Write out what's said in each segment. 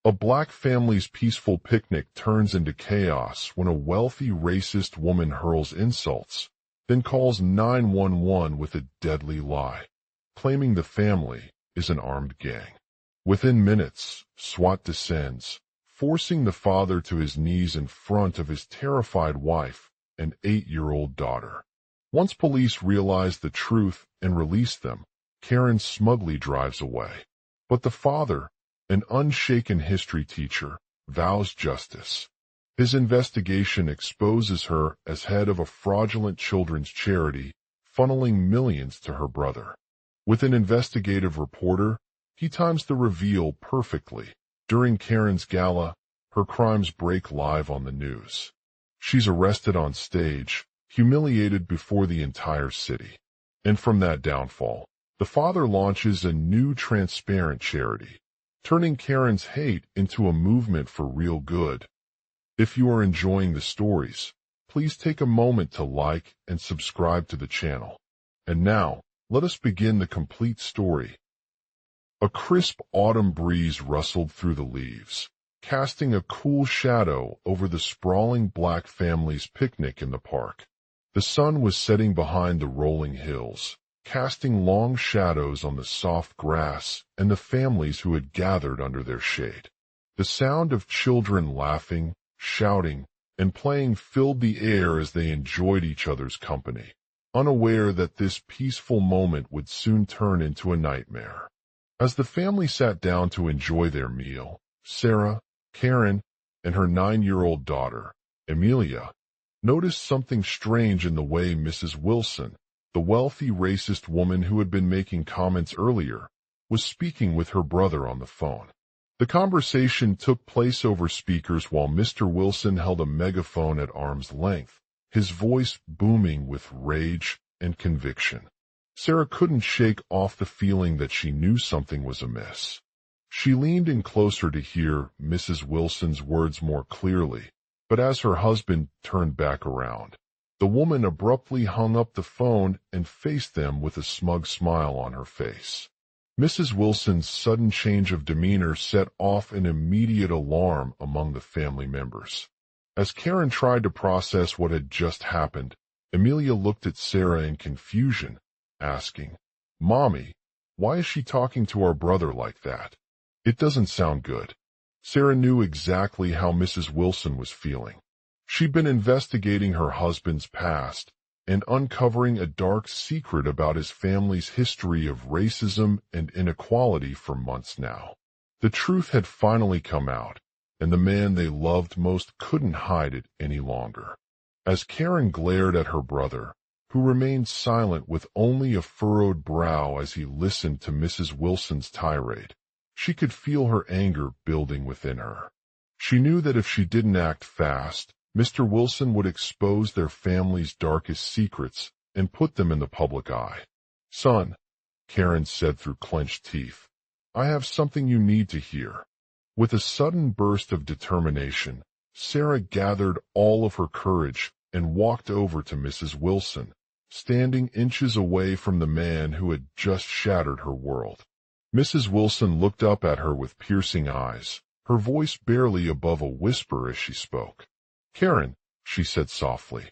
A black family's peaceful picnic turns into chaos when a wealthy racist woman hurls insults, then calls 911 with a deadly lie, claiming the family is an armed gang. Within minutes, SWAT descends, forcing the father to his knees in front of his terrified wife and 8-year-old daughter. Once police realize the truth and release them, Karen smugly drives away. But the father, an unshaken history teacher, vows justice. His investigation exposes her as head of a fraudulent children's charity, funneling millions to her brother. With an investigative reporter, he times the reveal perfectly. During Karen's gala, her crimes break live on the news. She's arrested on stage, humiliated before the entire city. And from that downfall, the father launches a new transparent charity, turning Karen's hate into a movement for real good. If you are enjoying the stories, please take a moment to like and subscribe to the channel. And now, let us begin the complete story. A crisp autumn breeze rustled through the leaves, casting a cool shadow over the sprawling black family's picnic in the park. The sun was setting behind the rolling hills, casting long shadows on the soft grass and the families who had gathered under their shade. The sound of children laughing, shouting, and playing filled the air as they enjoyed each other's company, unaware that this peaceful moment would soon turn into a nightmare. As the family sat down to enjoy their meal, Sarah, Karen, and her 9-year-old daughter, Amelia, noticed something strange in the way Mrs. Wilson, the wealthy racist woman who had been making comments earlier, was speaking with her brother on the phone. The conversation took place over speakers while Mr. Wilson held a megaphone at arm's length, his voice booming with rage and conviction. Sarah couldn't shake off the feeling that she knew something was amiss. She leaned in closer to hear Mrs. Wilson's words more clearly, but as her husband turned back around, the woman abruptly hung up the phone and faced them with a smug smile on her face. Mrs. Wilson's sudden change of demeanor set off an immediate alarm among the family members. As Karen tried to process what had just happened, Amelia looked at Sarah in confusion, asking, "Mommy, why is she talking to our brother like that? It doesn't sound good." Sarah knew exactly how Mrs. Wilson was feeling. She'd been investigating her husband's past and uncovering a dark secret about his family's history of racism and inequality for months now. The truth had finally come out, and the man they loved most couldn't hide it any longer. As Karen glared at her brother, who remained silent with only a furrowed brow as he listened to Mrs. Wilson's tirade, she could feel her anger building within her. She knew that if she didn't act fast, Mr. Wilson would expose their family's darkest secrets and put them in the public eye. "Son," Karen said through clenched teeth, "I have something you need to hear." With a sudden burst of determination, Sarah gathered all of her courage and walked over to Mrs. Wilson, standing inches away from the man who had just shattered her world. Mrs. Wilson looked up at her with piercing eyes, her voice barely above a whisper as she spoke. "Karen," she said softly,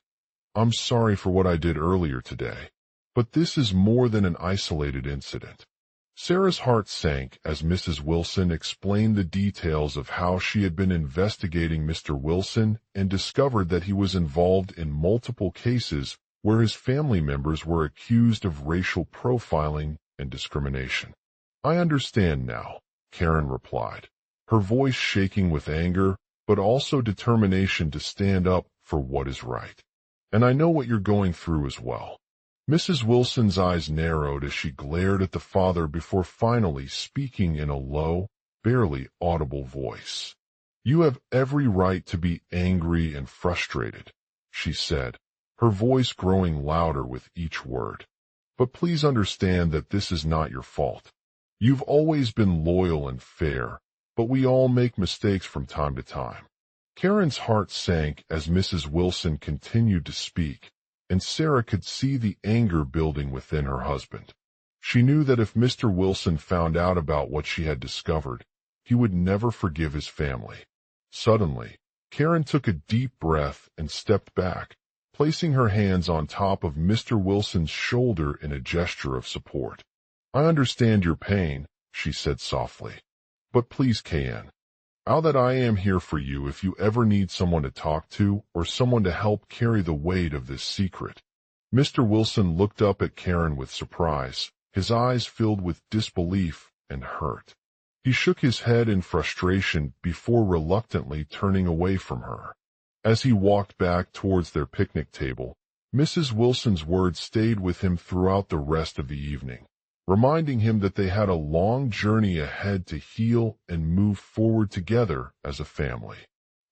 "I'm sorry for what I did earlier today, but this is more than an isolated incident." Sarah's heart sank as Mrs. Wilson explained the details of how she had been investigating Mr. Wilson and discovered that he was involved in multiple cases where his family members were accused of racial profiling and discrimination. "I understand now," Karen replied, her voice shaking with anger, but also determination to stand up for what is right. "And I know what you're going through as well." Mrs. Wilson's eyes narrowed as she glared at the father before finally speaking in a low, barely audible voice. "You have every right to be angry and frustrated," she said, her voice growing louder with each word. "But please understand that this is not your fault. You've always been loyal and fair, but we all make mistakes from time to time." Karen's heart sank as Mrs. Wilson continued to speak, and Sarah could see the anger building within her husband. She knew that if Mr. Wilson found out about what she had discovered, he would never forgive his family. Suddenly, Karen took a deep breath and stepped back, placing her hands on top of Mr. Wilson's shoulder in a gesture of support. "I understand your pain," she said softly. "But please, KN, know that I am here for you if you ever need someone to talk to or someone to help carry the weight of this secret." Mr. Wilson looked up at Karen with surprise, his eyes filled with disbelief and hurt. He shook his head in frustration before reluctantly turning away from her. As he walked back towards their picnic table, Mrs. Wilson's words stayed with him throughout the rest of the evening, reminding him that they had a long journey ahead to heal and move forward together as a family.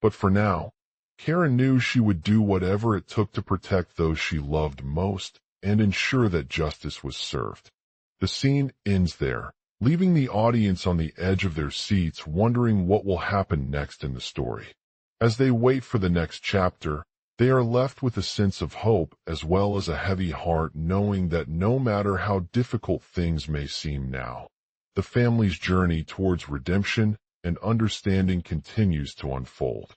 But for now, Karen knew she would do whatever it took to protect those she loved most and ensure that justice was served. The scene ends there, leaving the audience on the edge of their seats wondering what will happen next in the story. As they wait for the next chapter, they are left with a sense of hope as well as a heavy heart, knowing that no matter how difficult things may seem now, the family's journey towards redemption and understanding continues to unfold.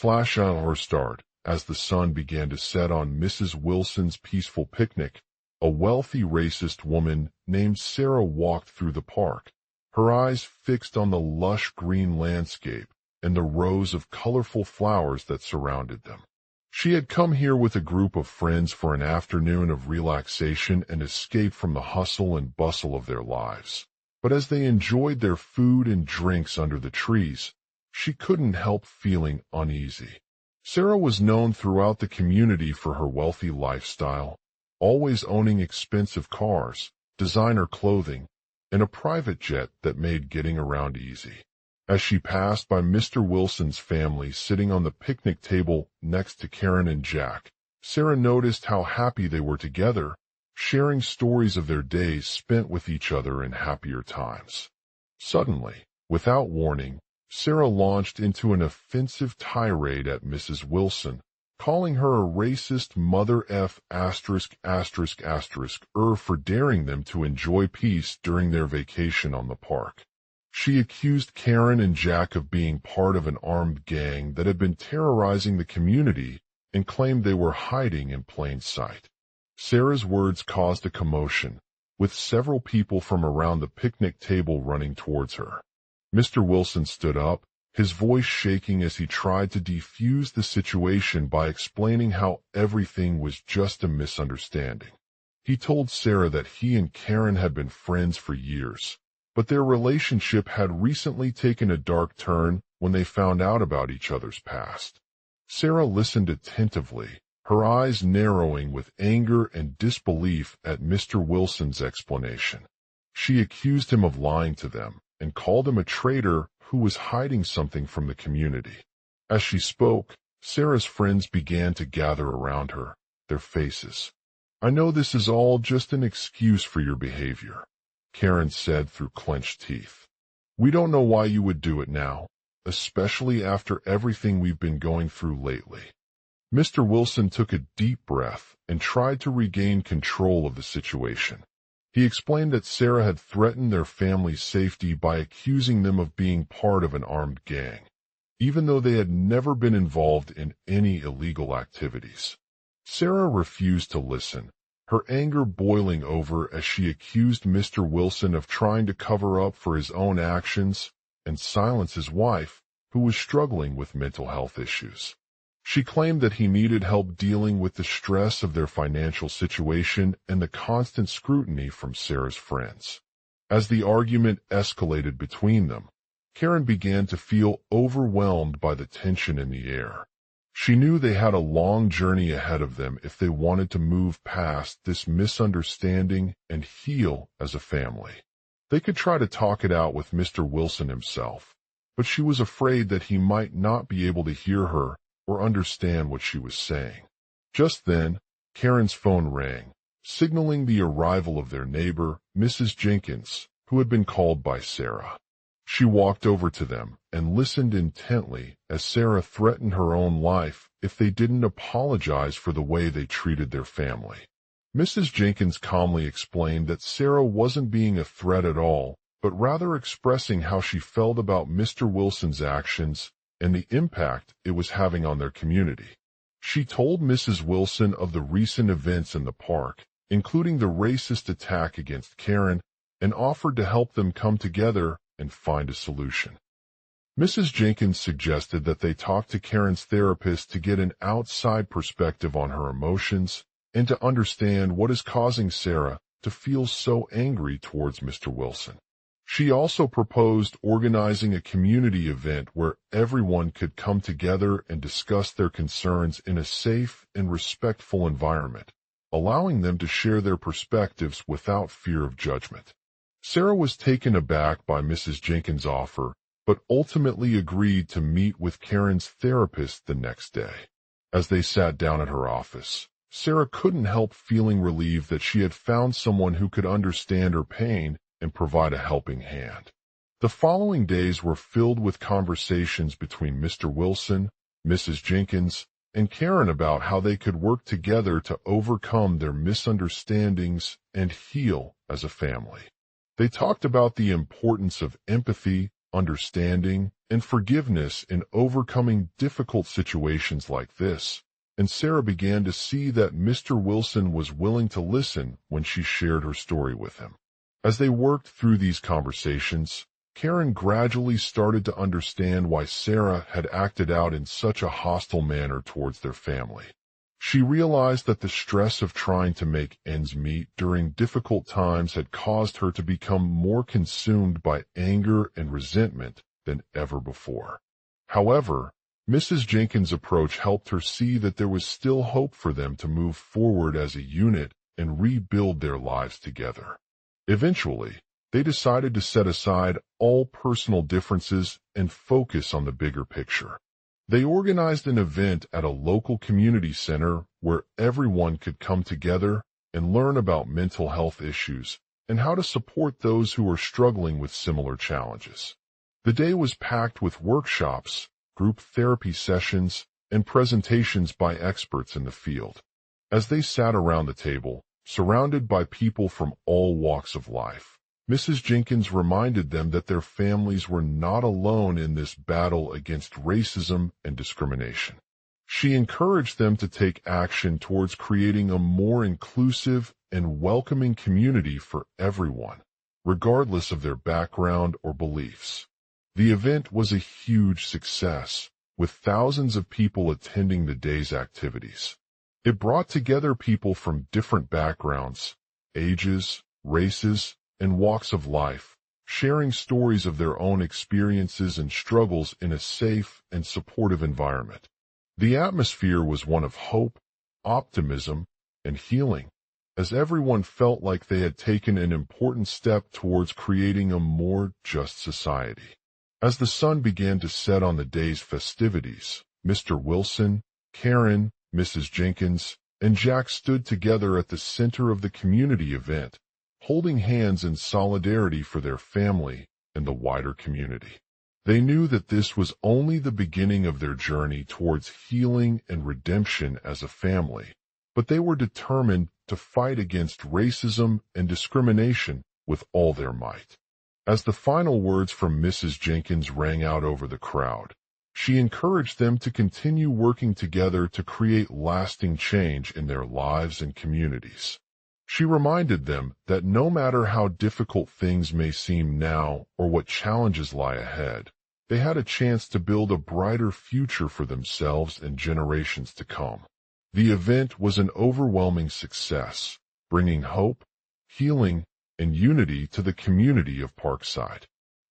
Hour start. As the sun began to set on Mrs. Wilson's peaceful picnic, a wealthy racist woman named Sarah walked through the park, her eyes fixed on the lush green landscape and the rows of colorful flowers that surrounded them. She had come here with a group of friends for an afternoon of relaxation and escape from the hustle and bustle of their lives. But as they enjoyed their food and drinks under the trees, she couldn't help feeling uneasy. Sarah was known throughout the community for her wealthy lifestyle, always owning expensive cars, designer clothing, and a private jet that made getting around easy. As she passed by Mr. Wilson's family sitting on the picnic table next to Karen and Jack, Sarah noticed how happy they were together, sharing stories of their days spent with each other in happier times. Suddenly, without warning, Sarah launched into an offensive tirade at Mrs. Wilson, calling her a racist mother for daring them to enjoy peace during their vacation on the park. She accused Karen and Jack of being part of an armed gang that had been terrorizing the community and claimed they were hiding in plain sight. Sarah's words caused a commotion, with several people from around the picnic table running towards her. Mr. Wilson stood up, his voice shaking as he tried to defuse the situation by explaining how everything was just a misunderstanding. He told Sarah that he and Karen had been friends for years, but their relationship had recently taken a dark turn when they found out about each other's past. Sarah listened attentively, her eyes narrowing with anger and disbelief at Mr. Wilson's explanation. She accused him of lying to them and called him a traitor who was hiding something from the community. As she spoke, Sarah's friends began to gather around her, their faces. "I know this is all just an excuse for your behavior," Karen said through clenched teeth. "We don't know why you would do it now, especially after everything we've been going through lately." Mr. Wilson took a deep breath and tried to regain control of the situation. He explained that Sarah had threatened their family's safety by accusing them of being part of an armed gang, even though they had never been involved in any illegal activities. Sarah refused to listen, her anger boiling over as she accused Mr. Wilson of trying to cover up for his own actions and silence his wife, who was struggling with mental health issues. She claimed that he needed help dealing with the stress of their financial situation and the constant scrutiny from Sarah's friends. As the argument escalated between them, Karen began to feel overwhelmed by the tension in the air. She knew they had a long journey ahead of them if they wanted to move past this misunderstanding and heal as a family. They could try to talk it out with Mr. Wilson himself, but she was afraid that he might not be able to hear her or understand what she was saying. Just then, Karen's phone rang, signaling the arrival of their neighbor, Mrs. Jenkins, who had been called by Sarah. She walked over to them and listened intently as Sarah threatened her own life if they didn't apologize for the way they treated their family. Mrs. Jenkins calmly explained that Sarah wasn't being a threat at all but rather expressing how she felt about Mr. Wilson's actions and the impact it was having on their community. She told Mrs. Wilson of the recent events in the park, including the racist attack against Karen, and offered to help them come together and find a solution. Mrs. Jenkins suggested that they talk to Karen's therapist to get an outside perspective on her emotions and to understand what is causing Sarah to feel so angry towards Mr. Wilson. She also proposed organizing a community event where everyone could come together and discuss their concerns in a safe and respectful environment, allowing them to share their perspectives without fear of judgment. Sarah was taken aback by Mrs. Jenkins' offer, but ultimately agreed to meet with Karen's therapist the next day. As they sat down at her office, Sarah couldn't help feeling relieved that she had found someone who could understand her pain and provide a helping hand. The following days were filled with conversations between Mr. Wilson, Mrs. Jenkins, and Karen about how they could work together to overcome their misunderstandings and heal as a family. They talked about the importance of empathy, understanding, and forgiveness in overcoming difficult situations like this, and Sarah began to see that Mr. Wilson was willing to listen when she shared her story with him. As they worked through these conversations, Karen gradually started to understand why Sarah had acted out in such a hostile manner towards their family. She realized that the stress of trying to make ends meet during difficult times had caused her to become more consumed by anger and resentment than ever before. However, Mrs. Jenkins' approach helped her see that there was still hope for them to move forward as a unit and rebuild their lives together. Eventually, they decided to set aside all personal differences and focus on the bigger picture. They organized an event at a local community center where everyone could come together and learn about mental health issues and how to support those who are struggling with similar challenges. The day was packed with workshops, group therapy sessions, and presentations by experts in the field. As they sat around the table, surrounded by people from all walks of life, Mrs. Jenkins reminded them that their families were not alone in this battle against racism and discrimination. She encouraged them to take action towards creating a more inclusive and welcoming community for everyone, regardless of their background or beliefs. The event was a huge success, with thousands of people attending the day's activities. It brought together people from different backgrounds, ages, races, and walks of life, sharing stories of their own experiences and struggles in a safe and supportive environment. The atmosphere was one of hope, optimism, and healing, as everyone felt like they had taken an important step towards creating a more just society. As the sun began to set on the day's festivities, Mr. Wilson, Karen, Mrs. Jenkins, and Jack stood together at the center of the community event, holding hands in solidarity for their family and the wider community. They knew that this was only the beginning of their journey towards healing and redemption as a family, but they were determined to fight against racism and discrimination with all their might. As the final words from Mrs. Jenkins rang out over the crowd, she encouraged them to continue working together to create lasting change in their lives and communities. She reminded them that no matter how difficult things may seem now or what challenges lie ahead, they had a chance to build a brighter future for themselves and generations to come. The event was an overwhelming success, bringing hope, healing, and unity to the community of Parkside.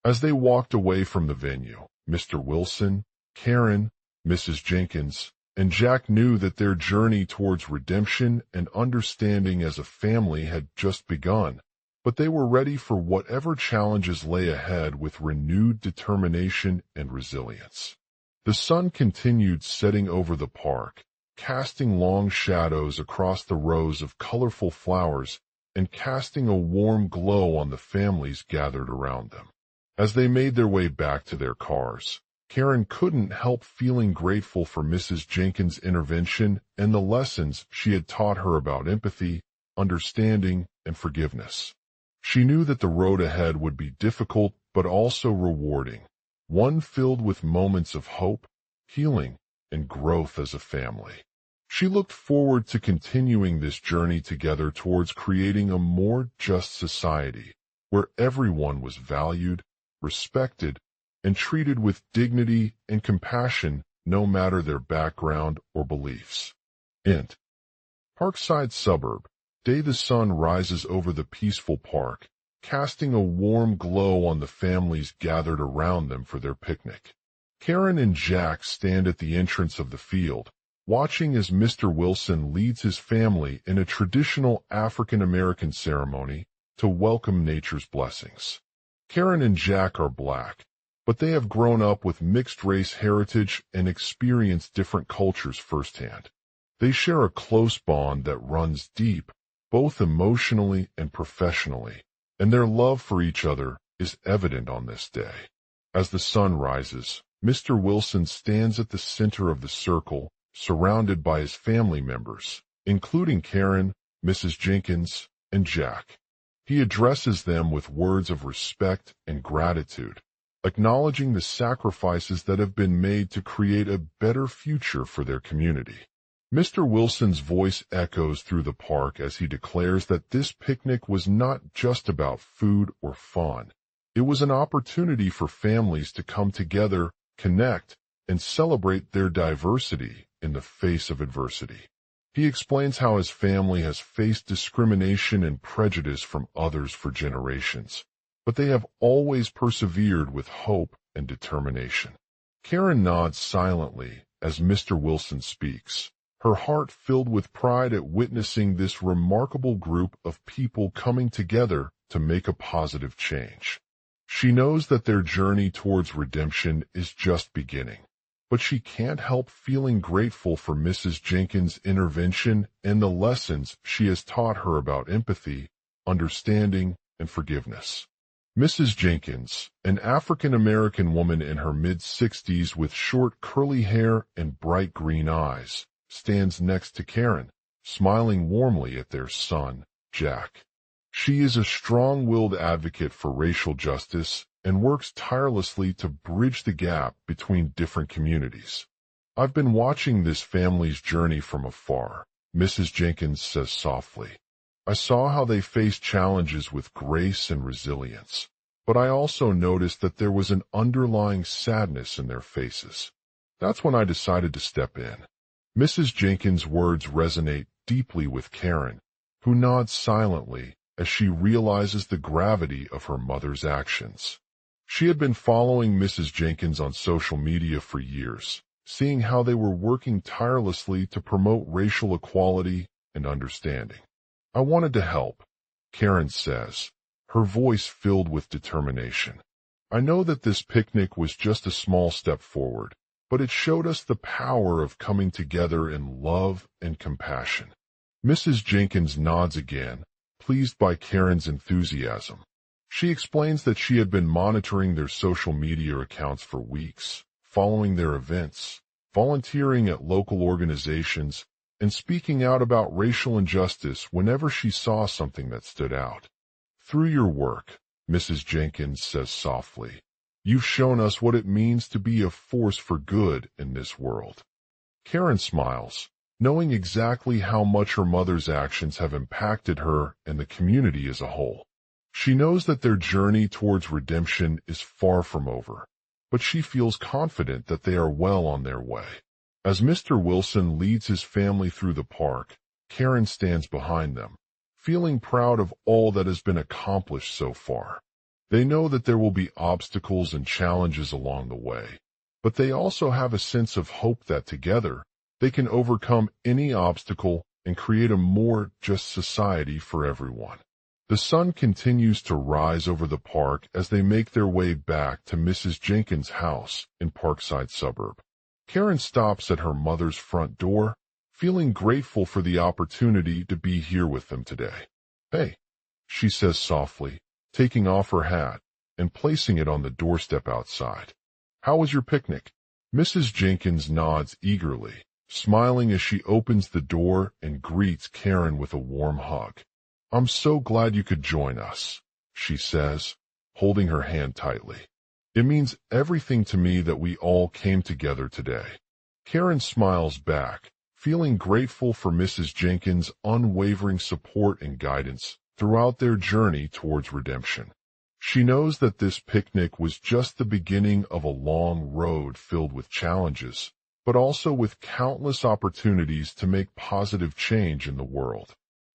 As they walked away from the venue, Mr. Wilson, Karen, Mrs. Jenkins, and Jack knew that their journey towards redemption and understanding as a family had just begun, but they were ready for whatever challenges lay ahead with renewed determination and resilience. The sun continued setting over the park, casting long shadows across the rows of colorful flowers and casting a warm glow on the families gathered around them. As they made their way back to their cars, Karen couldn't help feeling grateful for Mrs. Jenkins' intervention and the lessons she had taught her about empathy, understanding, and forgiveness. She knew that the road ahead would be difficult but also rewarding, one filled with moments of hope, healing, and growth as a family. She looked forward to continuing this journey together towards creating a more just society, where everyone was valued, respected, and treated with dignity and compassion no matter their background or beliefs. Int. Parkside suburb. Day the sun rises over the peaceful park, casting a warm glow on the families gathered around them for their picnic. Karen and Jack stand at the entrance of the field, watching as Mr. Wilson leads his family in a traditional African-American ceremony to welcome nature's blessings. Karen and Jack are black, but they have grown up with mixed-race heritage and experienced different cultures firsthand. They share a close bond that runs deep, both emotionally and professionally, and their love for each other is evident on this day. As the sun rises, Mr. Wilson stands at the center of the circle, surrounded by his family members, including Karen, Mrs. Jenkins, and Jack. He addresses them with words of respect and gratitude, acknowledging the sacrifices that have been made to create a better future for their community. Mr. Wilson's voice echoes through the park as he declares that this picnic was not just about food or fun. It was an opportunity for families to come together, connect, and celebrate their diversity in the face of adversity. He explains how his family has faced discrimination and prejudice from others for generations, but they have always persevered with hope and determination. Karen nods silently as Mr. Wilson speaks, her heart filled with pride at witnessing this remarkable group of people coming together to make a positive change. She knows that their journey towards redemption is just beginning, but she can't help feeling grateful for Mrs. Jenkins' intervention and the lessons she has taught her about empathy, understanding, and forgiveness. Mrs. Jenkins, an African-American woman in her mid-60s with short curly hair and bright green eyes, stands next to Karen, smiling warmly at their son, Jack. She is a strong-willed advocate for racial justice and works tirelessly to bridge the gap between different communities. I've been watching this family's journey from afar, Mrs. Jenkins says softly. I saw how they faced challenges with grace and resilience, but I also noticed that there was an underlying sadness in their faces. That's when I decided to step in. Mrs. Jenkins' words resonate deeply with Karen, who nods silently as she realizes the gravity of her mother's actions. She had been following Mrs. Jenkins on social media for years, seeing how they were working tirelessly to promote racial equality and understanding. I wanted to help, Karen says, her voice filled with determination. I know that this picnic was just a small step forward, but it showed us the power of coming together in love and compassion. Mrs. Jenkins nods again, pleased by Karen's enthusiasm. She explains that she had been monitoring their social media accounts for weeks, following their events, volunteering at local organizations, and speaking out about racial injustice whenever she saw something that stood out. Through your work, Mrs. Jenkins says softly, you've shown us what it means to be a force for good in this world. Karen smiles, knowing exactly how much her mother's actions have impacted her and the community as a whole. She knows that their journey towards redemption is far from over, but she feels confident that they are well on their way. As Mr. Wilson leads his family through the park, Karen stands behind them, feeling proud of all that has been accomplished so far. They know that there will be obstacles and challenges along the way, but they also have a sense of hope that together they can overcome any obstacle and create a more just society for everyone. The sun continues to rise over the park as they make their way back to Mrs. Jenkins' house in Parkside suburb. Karen stops at her mother's front door, feeling grateful for the opportunity to be here with them today. Hey, she says softly, taking off her hat and placing it on the doorstep outside. How was your picnic? Mrs. Jenkins nods eagerly, smiling as she opens the door and greets Karen with a warm hug. I'm so glad you could join us. she says, holding her hand tightly. It means everything to me that we all came together today. Karen smiles back, feeling grateful for Mrs. Jenkins' unwavering support and guidance throughout their journey towards redemption. She knows that this picnic was just the beginning of a long road filled with challenges, but also with countless opportunities to make positive change in the world.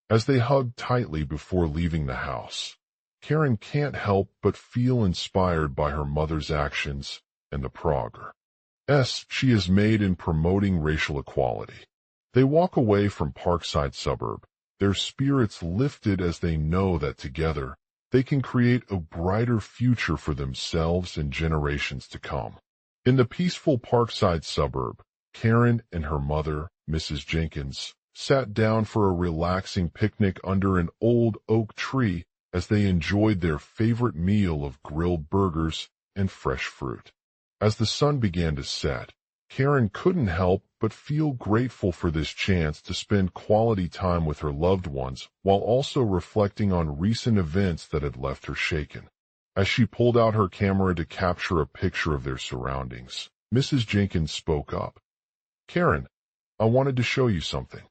As they hug tightly before leaving the house, Karen can't help but feel inspired by her mother's actions and the progress she has made in promoting racial equality. They walk away from Parkside suburb, their spirits lifted as they know that together they can create a brighter future for themselves and generations to come. In the peaceful Parkside suburb, Karen and her mother, Mrs. Jenkins, sat down for a relaxing picnic under an old oak tree as they enjoyed their favorite meal of grilled burgers and fresh fruit. As the sun began to set, Karen couldn't help but feel grateful for this chance to spend quality time with her loved ones while also reflecting on recent events that had left her shaken. As she pulled out her camera to capture a picture of their surroundings, Mrs. Jenkins spoke up. "Karen, I wanted to show you something."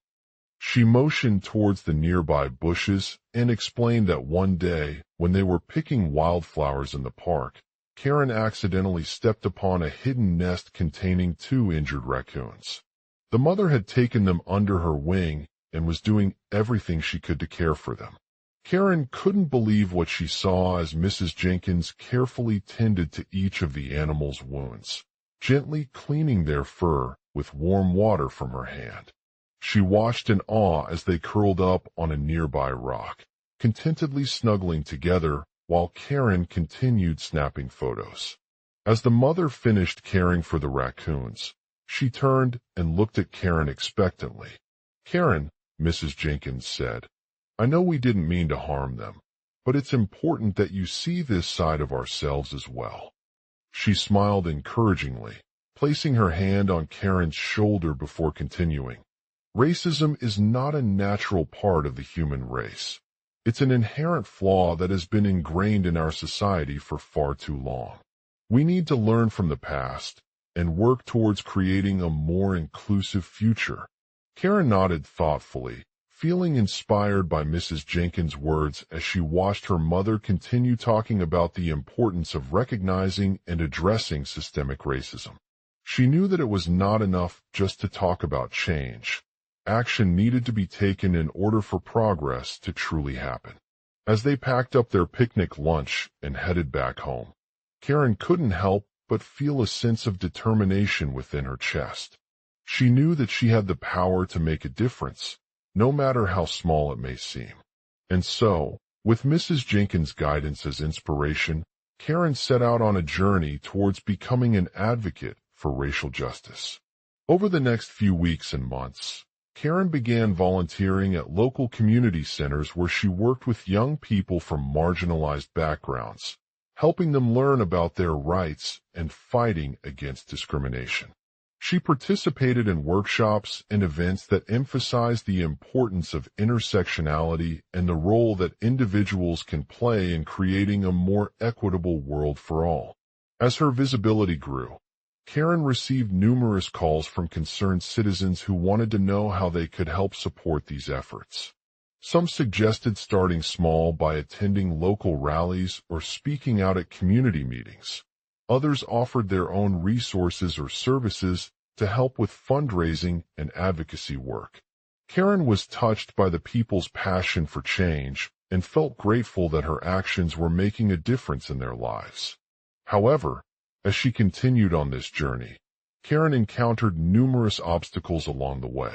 She motioned towards the nearby bushes and explained that one day, when they were picking wildflowers in the park, Karen accidentally stepped upon a hidden nest containing 2 injured raccoons. The mother had taken them under her wing and was doing everything she could to care for them. Karen couldn't believe what she saw as Mrs. Jenkins carefully tended to each of the animals' wounds, gently cleaning their fur with warm water from her hand. She watched in awe as they curled up on a nearby rock, contentedly snuggling together while Karen continued snapping photos. As the mother finished caring for the raccoons, she turned and looked at Karen expectantly. "Karen," Mrs. Jenkins said, "I know we didn't mean to harm them, but it's important that you see this side of ourselves as well." She smiled encouragingly, placing her hand on Karen's shoulder before continuing. "Racism is not a natural part of the human race. It's an inherent flaw that has been ingrained in our society for far too long. We need to learn from the past and work towards creating a more inclusive future." Karen nodded thoughtfully, feeling inspired by Mrs. Jenkins' words as she watched her mother continue talking about the importance of recognizing and addressing systemic racism. She knew that it was not enough just to talk about change. Action needed to be taken in order for progress to truly happen. As they packed up their picnic lunch and headed back home, Karen couldn't help but feel a sense of determination within her chest. She knew that she had the power to make a difference, no matter how small it may seem. And so, with Mrs. Jenkins' guidance as inspiration, Karen set out on a journey towards becoming an advocate for racial justice. Over the next few weeks and months, Karen began volunteering at local community centers where she worked with young people from marginalized backgrounds, helping them learn about their rights and fighting against discrimination. She participated in workshops and events that emphasized the importance of intersectionality and the role that individuals can play in creating a more equitable world for all. As her visibility grew, Karen received numerous calls from concerned citizens who wanted to know how they could help support these efforts. Some suggested starting small by attending local rallies or speaking out at community meetings. Others offered their own resources or services to help with fundraising and advocacy work. Karen was touched by the people's passion for change and felt grateful that her actions were making a difference in their lives. However, as she continued on this journey, Karen encountered numerous obstacles along the way.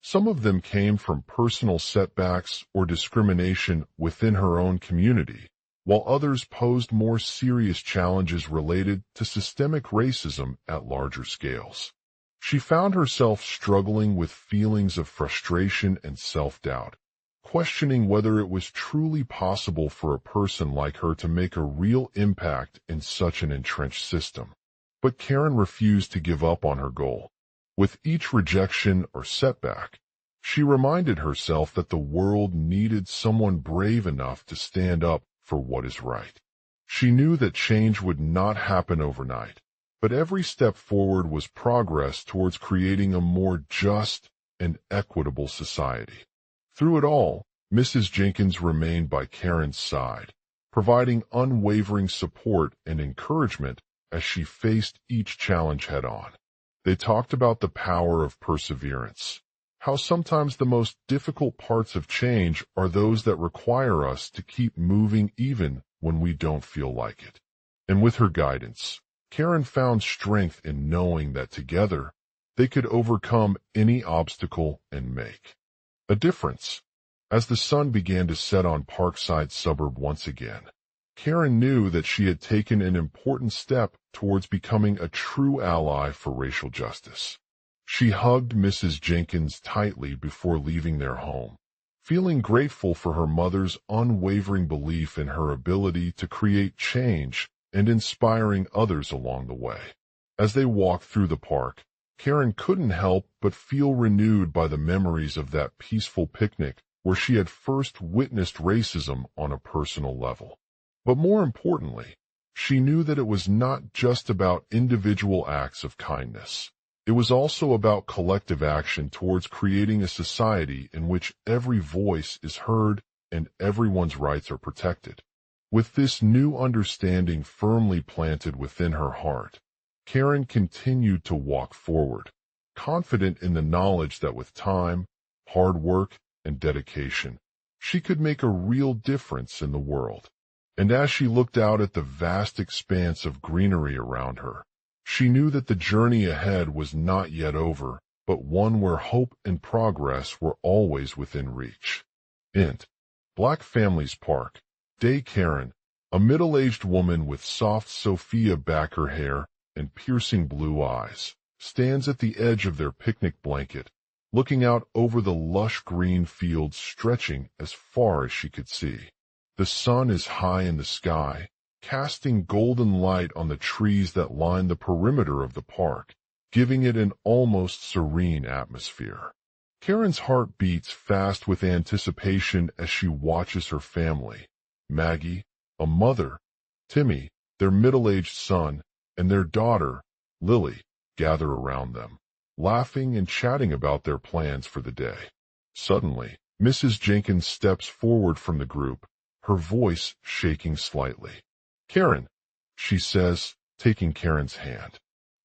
Some of them came from personal setbacks or discrimination within her own community, while others posed more serious challenges related to systemic racism at larger scales. She found herself struggling with feelings of frustration and self-doubt, questioning whether it was truly possible for a person like her to make a real impact in such an entrenched system. But Karen refused to give up on her goal. With each rejection or setback, she reminded herself that the world needed someone brave enough to stand up for what is right. She knew that change would not happen overnight, but every step forward was progress towards creating a more just and equitable society. Through it all, Mrs. Jenkins remained by Karen's side, providing unwavering support and encouragement as she faced each challenge head-on. They talked about the power of perseverance, how sometimes the most difficult parts of change are those that require us to keep moving even when we don't feel like it. And with her guidance, Karen found strength in knowing that together they could overcome any obstacle and make a difference. As the sun began to set on Parkside suburb once again, Karen knew that she had taken an important step towards becoming a true ally for racial justice. She hugged Mrs. Jenkins tightly before leaving their home, feeling grateful for her mother's unwavering belief in her ability to create change and inspiring others along the way. As they walked through the park, Karen couldn't help but feel renewed by the memories of that peaceful picnic where she had first witnessed racism on a personal level. But more importantly, she knew that it was not just about individual acts of kindness. It was also about collective action towards creating a society in which every voice is heard and everyone's rights are protected. With this new understanding firmly planted within her heart, Karen continued to walk forward, confident in the knowledge that with time, hard work, and dedication, she could make a real difference in the world. And as she looked out at the vast expanse of greenery around her, she knew that the journey ahead was not yet over, but one where hope and progress were always within reach. Int. Black Families Park. Day Karen, a middle-aged woman with soft Sophia Baker hair and piercing blue eyes, stands at the edge of their picnic blanket, looking out over the lush green fields stretching as far as she could see. The sun is high in the sky, casting golden light on the trees that line the perimeter of the park, giving it an almost serene atmosphere. Karen's heart beats fast with anticipation as she watches her family, Maggie, a mother, Timmy, their middle-aged son, and their daughter, Lily, gather around them, laughing and chatting about their plans for the day. Suddenly, Mrs. Jenkins steps forward from the group, her voice shaking slightly. "Karen," she says, taking Karen's hand,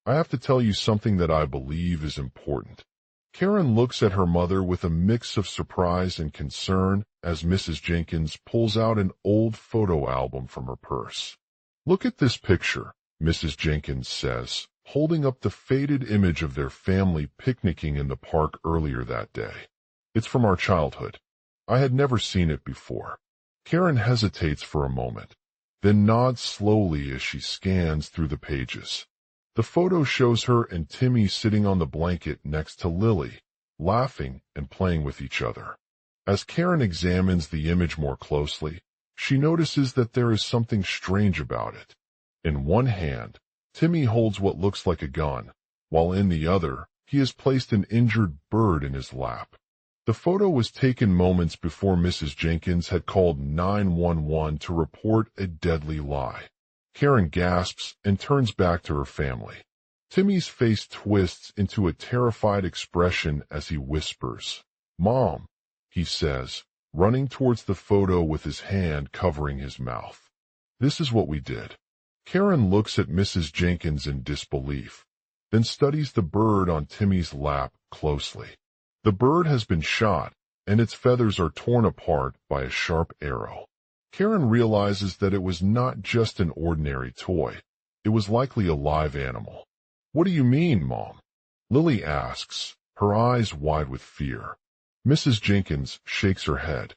"I have to tell you something that I believe is important." Karen looks at her mother with a mix of surprise and concern as Mrs. Jenkins pulls out an old photo album from her purse. "Look at this picture," Mrs. Jenkins says, holding up the faded image of their family picnicking in the park earlier that day. "It's from our childhood. I had never seen it before." Karen hesitates for a moment, then nods slowly as she scans through the pages. The photo shows her and Timmy sitting on the blanket next to Lily, laughing and playing with each other. As Karen examines the image more closely, she notices that there is something strange about it. In one hand, Timmy holds what looks like a gun, while in the other, he has placed an injured bird in his lap. The photo was taken moments before Mrs. Jenkins had called 911 to report a deadly lie. Karen gasps and turns back to her family. Timmy's face twists into a terrified expression as he whispers, "Mom," he says, running towards the photo with his hand covering his mouth. "This is what we did." Karen looks at Mrs. Jenkins in disbelief, then studies the bird on Timmy's lap closely. The bird has been shot, and its feathers are torn apart by a sharp arrow. Karen realizes that it was not just an ordinary toy. It was likely a live animal. "What do you mean, Mom?" Lily asks, her eyes wide with fear. Mrs. Jenkins shakes her head.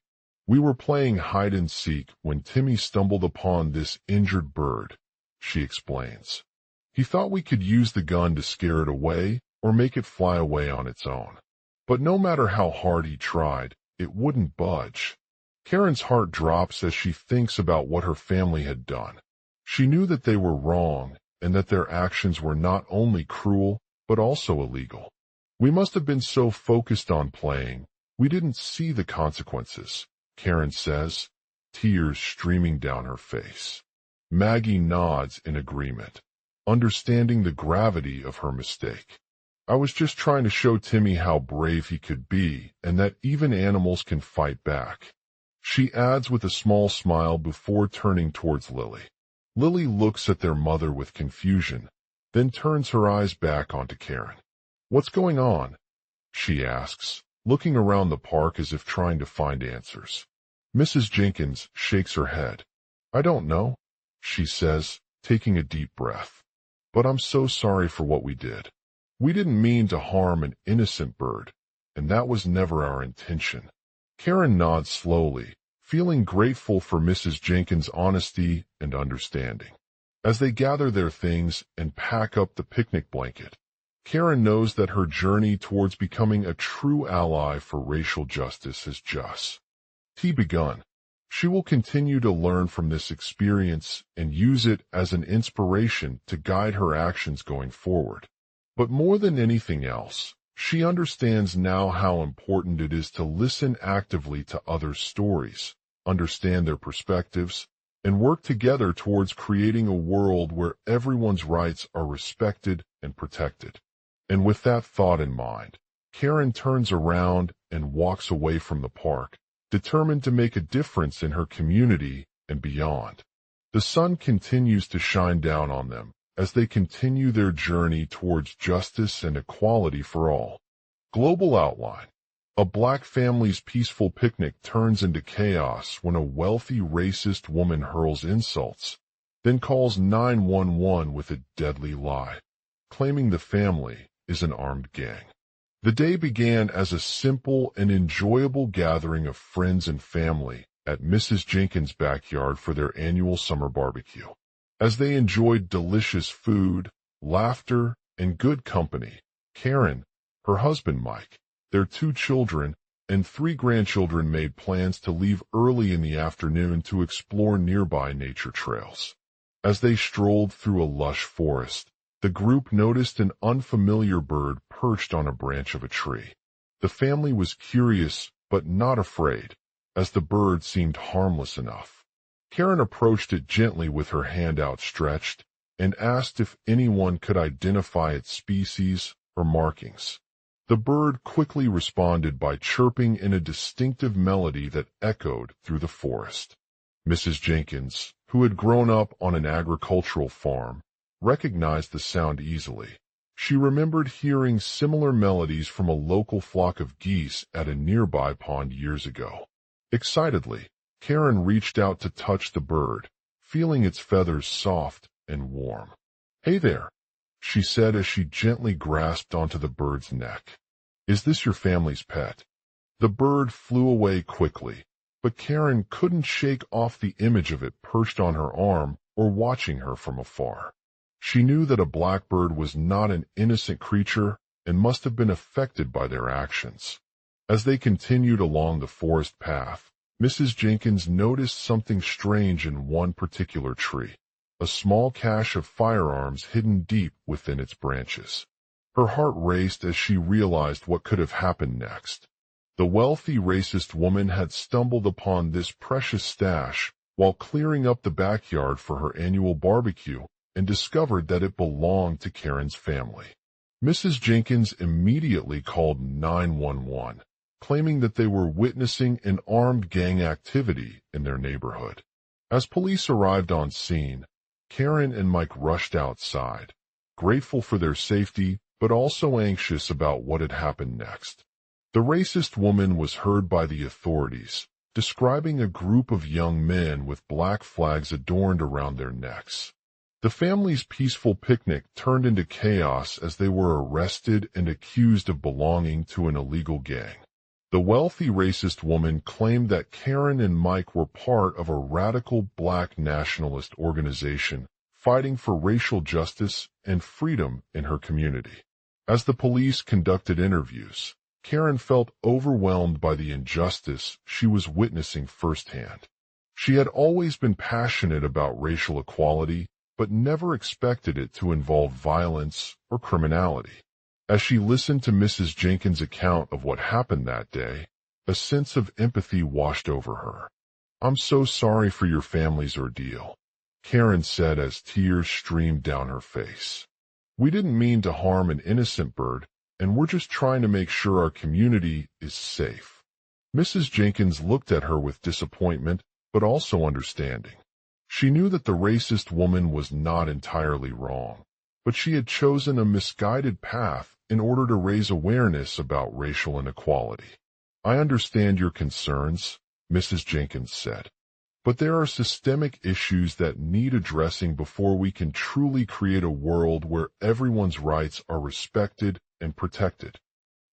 "We were playing hide-and-seek when Timmy stumbled upon this injured bird," she explains. "He thought we could use the gun to scare it away or make it fly away on its own. But no matter how hard he tried, it wouldn't budge." Karen's heart drops as she thinks about what her family had done. She knew that they were wrong and that their actions were not only cruel, but also illegal. "We must have been so focused on playing, we didn't see the consequences," Karen says. tears streaming down her face. Maggie nods in agreement, understanding the gravity of her mistake. I was just trying to show Timmy how brave he could be and that even animals can fight back. She adds with a small smile before turning towards Lily. Lily looks at their mother with confusion, then turns her eyes back onto Karen. "What's going on?" she asks, looking around the park as if trying to find answers. Mrs. Jenkins shakes her head. "I don't know," she says, taking a deep breath. "But I'm so sorry for what we did. We didn't mean to harm an innocent bird, and that was never our intention." Karen nods slowly, feeling grateful for Mrs. Jenkins' honesty and understanding. As they gather their things and pack up the picnic blanket, Karen knows that her journey towards becoming a true ally for racial justice has just begun. She will continue to learn from this experience and use it as an inspiration to guide her actions going forward. But more than anything else, she understands now how important it is to listen actively to others' stories, understand their perspectives, and work together towards creating a world where everyone's rights are respected and protected. And with that thought in mind, Karen turns around and walks away from the park, determined to make a difference in her community and beyond. The sun continues to shine down on them as they continue their journey towards justice and equality for all. Global outline. A black family's peaceful picnic turns into chaos when a wealthy racist woman hurls insults, then calls 911 with a deadly lie, claiming the family is an armed gang. The day began as a simple and enjoyable gathering of friends and family at Mrs. Jenkins' backyard for their annual summer barbecue. As they enjoyed delicious food, laughter, and good company, Karen, her husband Mike, their 2 children, and 3 grandchildren made plans to leave early in the afternoon to explore nearby nature trails. As they strolled through a lush forest, the group noticed an unfamiliar bird perched on a branch of a tree. The family was curious but not afraid, as the bird seemed harmless enough. Karen approached it gently with her hand outstretched and asked if anyone could identify its species or markings. The bird quickly responded by chirping in a distinctive melody that echoed through the forest. Mrs. Jenkins, who had grown up on an agricultural farm, recognized the sound easily. She remembered hearing similar melodies from a local flock of geese at a nearby pond years ago. Excitedly, Karen reached out to touch the bird, feeling its feathers soft and warm. "Hey there," she said as she gently grasped onto the bird's neck. "Is this your family's pet?" The bird flew away quickly, but Karen couldn't shake off the image of it perched on her arm or watching her from afar. She knew that a blackbird was not an innocent creature and must have been affected by their actions. As they continued along the forest path, Mrs. Jenkins noticed something strange in one particular tree, a small cache of firearms hidden deep within its branches. Her heart raced as she realized what could have happened next. The wealthy racist woman had stumbled upon this precious stash while clearing up the backyard for her annual barbecue and discovered that it belonged to Karen's family. Mrs. Jenkins immediately called 911, claiming that they were witnessing an armed gang activity in their neighborhood. As police arrived on scene, Karen and Mike rushed outside, grateful for their safety but also anxious about what had happened next. The racist woman was heard by the authorities, describing a group of young men with black flags adorned around their necks. The family's peaceful picnic turned into chaos as they were arrested and accused of belonging to an illegal gang. The wealthy racist woman claimed that Karen and Mike were part of a radical black nationalist organization fighting for racial justice and freedom in her community. As the police conducted interviews, Karen felt overwhelmed by the injustice she was witnessing firsthand. She had always been passionate about racial equality, but never expected it to involve violence or criminality. As she listened to Mrs. Jenkins' account of what happened that day, a sense of empathy washed over her. I'm so sorry for your family's ordeal, Karen said as tears streamed down her face. We didn't mean to harm an innocent bird, and we're just trying to make sure our community is safe. Mrs. Jenkins looked at her with disappointment, but also understanding. She knew that the racist woman was not entirely wrong, but she had chosen a misguided path in order to raise awareness about racial inequality. I understand your concerns, Mrs. Jenkins said, but there are systemic issues that need addressing before we can truly create a world where everyone's rights are respected and protected.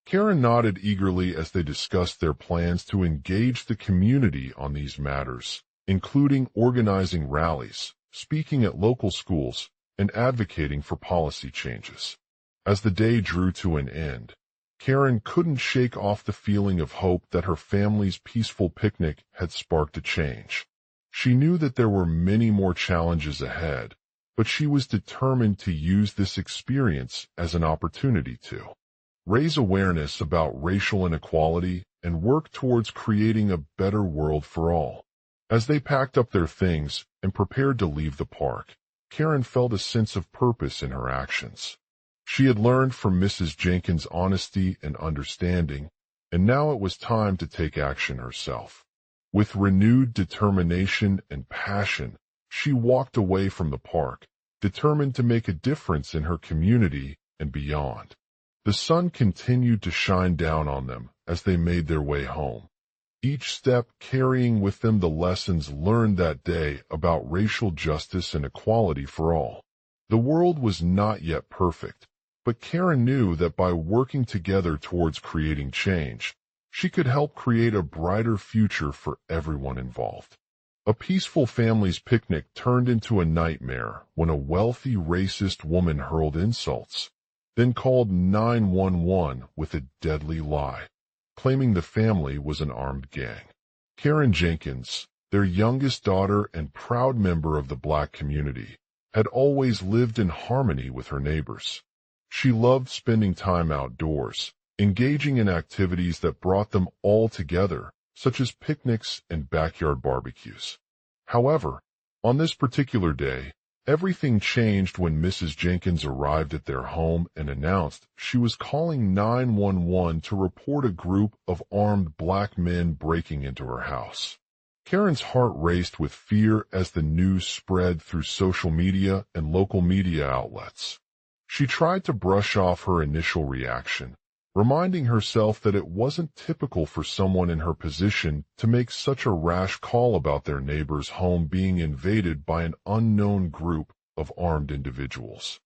Karen nodded eagerly as they discussed their plans to engage the community on these matters, including organizing rallies, speaking at local schools, and advocating for policy changes. As the day drew to an end, Karen couldn't shake off the feeling of hope that her family's peaceful picnic had sparked a change. She knew that there were many more challenges ahead, but she was determined to use this experience as an opportunity to raise awareness about racial inequality and work towards creating a better world for all. As they packed up their things and prepared to leave the park, Karen felt a sense of purpose in her actions. She had learned from Mrs. Jenkins' honesty and understanding, and now it was time to take action herself. With renewed determination and passion, she walked away from the park, determined to make a difference in her community and beyond. The sun continued to shine down on them as they made their way home, each step carrying with them the lessons learned that day about racial justice and equality for all. The world was not yet perfect, but Karen knew that by working together towards creating change, she could help create a brighter future for everyone involved. A peaceful family's picnic turned into a nightmare when a wealthy racist woman hurled insults, then called 911 with a deadly lie, claiming the family was an armed gang. Karen Jenkins, their youngest daughter and proud member of the Black community, had always lived in harmony with her neighbors. She loved spending time outdoors, engaging in activities that brought them all together, such as picnics and backyard barbecues. However, on this particular day, everything changed when Mrs. Jenkins arrived at their home and announced she was calling 911 to report a group of armed Black men breaking into her house. Karen's heart raced with fear as the news spread through social media and local media outlets. She tried to brush off her initial reaction, reminding herself that it wasn't typical for someone in her position to make such a rash call about their neighbor's home being invaded by an unknown group of armed individuals.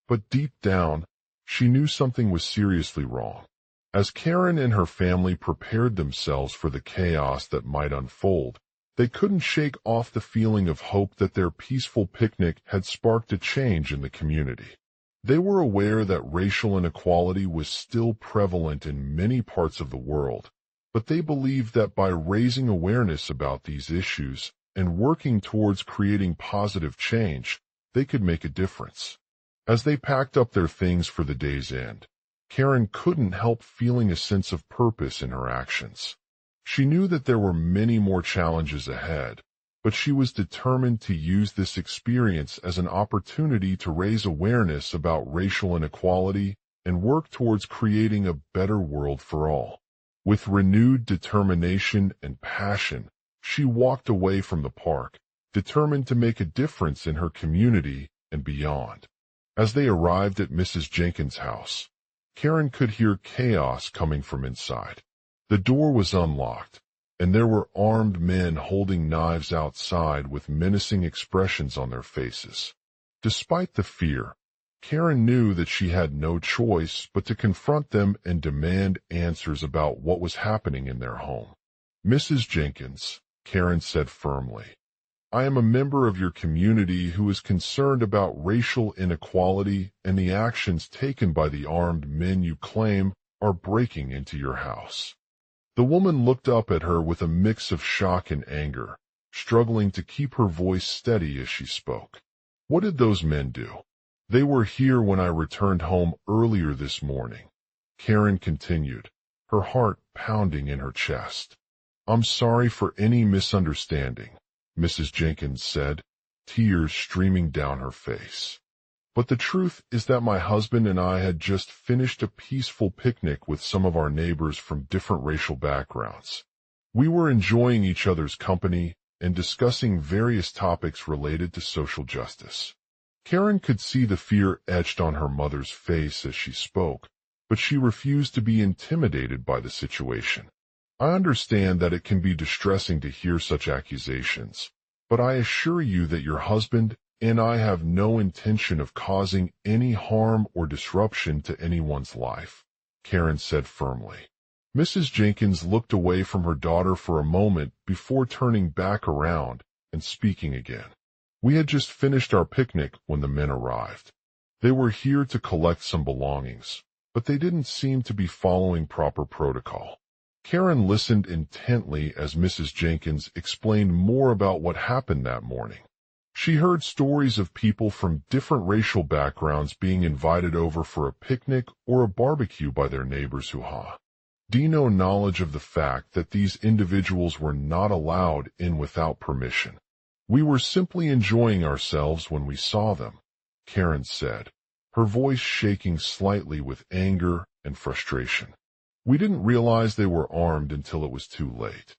But deep down, she knew something was seriously wrong. As Karen and her family prepared themselves for the chaos that might unfold, they couldn't shake off the feeling of hope that their peaceful picnic had sparked a change in the community. They were aware that racial inequality was still prevalent in many parts of the world, but they believed that by raising awareness about these issues and working towards creating positive change, they could make a difference. As they packed up their things for the day's end, Karen couldn't help feeling a sense of purpose in her actions. She knew that there were many more challenges ahead, but she was determined to use this experience as an opportunity to raise awareness about racial inequality and work towards creating a better world for all. With renewed determination and passion, she walked away from the park, determined to make a difference in her community and beyond. As they arrived at Mrs. Jenkins' house, Karen could hear chaos coming from inside. The door was unlocked, and there were armed men holding knives outside with menacing expressions on their faces. Despite the fear, Karen knew that she had no choice but to confront them and demand answers about what was happening in their home. Mrs. Jenkins, Karen said firmly, I am a member of your community who is concerned about racial inequality and the actions taken by the armed men you claim are breaking into your house. The woman looked up at her with a mix of shock and anger, struggling to keep her voice steady as she spoke. What did those men do? They were here when I returned home earlier this morning, Karen continued, her heart pounding in her chest. "I'm sorry for any misunderstanding," Mrs. Jenkins said, tears streaming down her face. "But the truth is that my husband and I had just finished a peaceful picnic with some of our neighbors from different racial backgrounds. We were enjoying each other's company and discussing various topics related to social justice." Karen could see the fear etched on her mother's face as she spoke, but she refused to be intimidated by the situation. "I understand that it can be distressing to hear such accusations, but I assure you that your husband and I have no intention of causing any harm or disruption to anyone's life," Karen said firmly. Mrs. Jenkins looked away from her daughter for a moment before turning back around and speaking again. "We had just finished our picnic when the men arrived. They were here to collect some belongings, but they didn't seem to be following proper protocol." Karen listened intently as Mrs. Jenkins explained more about what happened that morning. She heard stories of people from different racial backgrounds being invited over for a picnic or a barbecue by their neighbors who had no knowledge of the fact that these individuals were not allowed in without permission. "We were simply enjoying ourselves when we saw them," Karen said, her voice shaking slightly with anger and frustration. "We didn't realize they were armed until it was too late."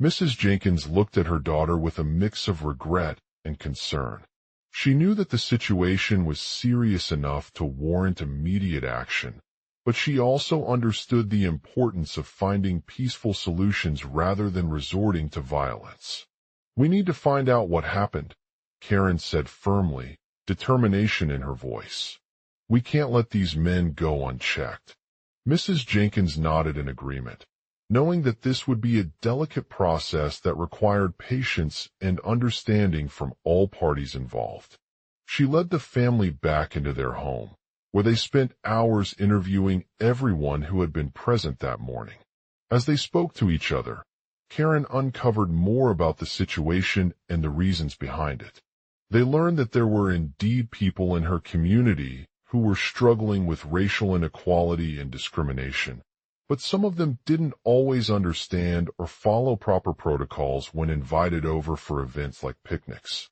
Mrs. Jenkins looked at her daughter with a mix of regret and concern. She knew that the situation was serious enough to warrant immediate action, but she also understood the importance of finding peaceful solutions rather than resorting to violence. "We need to find out what happened," Karen said firmly, determination in her voice. "We can't let these men go unchecked." Mrs. Jenkins nodded in agreement, knowing that this would be a delicate process that required patience and understanding from all parties involved. She led the family back into their home, where they spent hours interviewing everyone who had been present that morning. As they spoke to each other, Karen uncovered more about the situation and the reasons behind it. They learned that there were indeed people in her community who were struggling with racial inequality and discrimination, but some of them didn't always understand or follow proper protocols when invited over for events like picnics.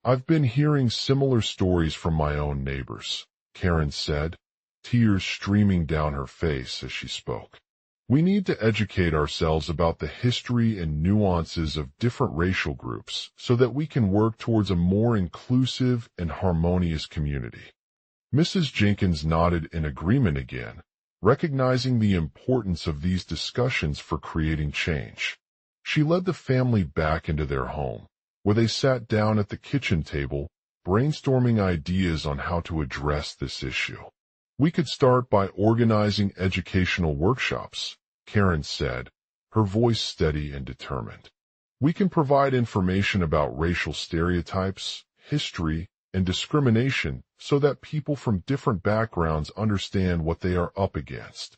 "I've been hearing similar stories from my own neighbors," Karen said, tears streaming down her face as she spoke. "We need to educate ourselves about the history and nuances of different racial groups so that we can work towards a more inclusive and harmonious community." Mrs. Jenkins nodded in agreement again, recognizing the importance of these discussions for creating change. She led the family back into their home, where they sat down at the kitchen table, brainstorming ideas on how to address this issue. "We could start by organizing educational workshops," Karen said, her voice steady and determined. "We can provide information about racial stereotypes, history, and discrimination so that people from different backgrounds understand what they are up against."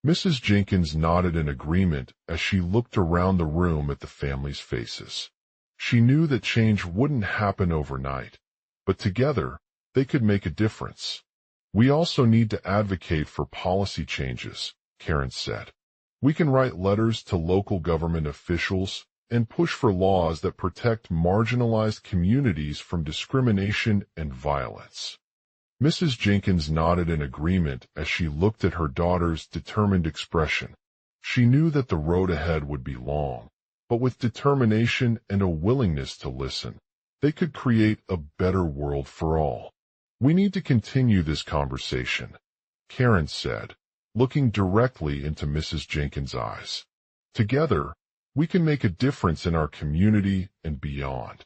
Mrs. Jenkins nodded in agreement as she looked around the room at the family's faces. She knew that change wouldn't happen overnight, but together they could make a difference. "We also need to advocate for policy changes," Karen said. "We can write letters to local government officials and push for laws that protect marginalized communities from discrimination and violence." Mrs. Jenkins nodded in agreement as she looked at her daughter's determined expression. She knew that the road ahead would be long, but with determination and a willingness to listen, they could create a better world for all. "We need to continue this conversation," Karen said, looking directly into Mrs. Jenkins' eyes. "Together, we can make a difference in our community and beyond."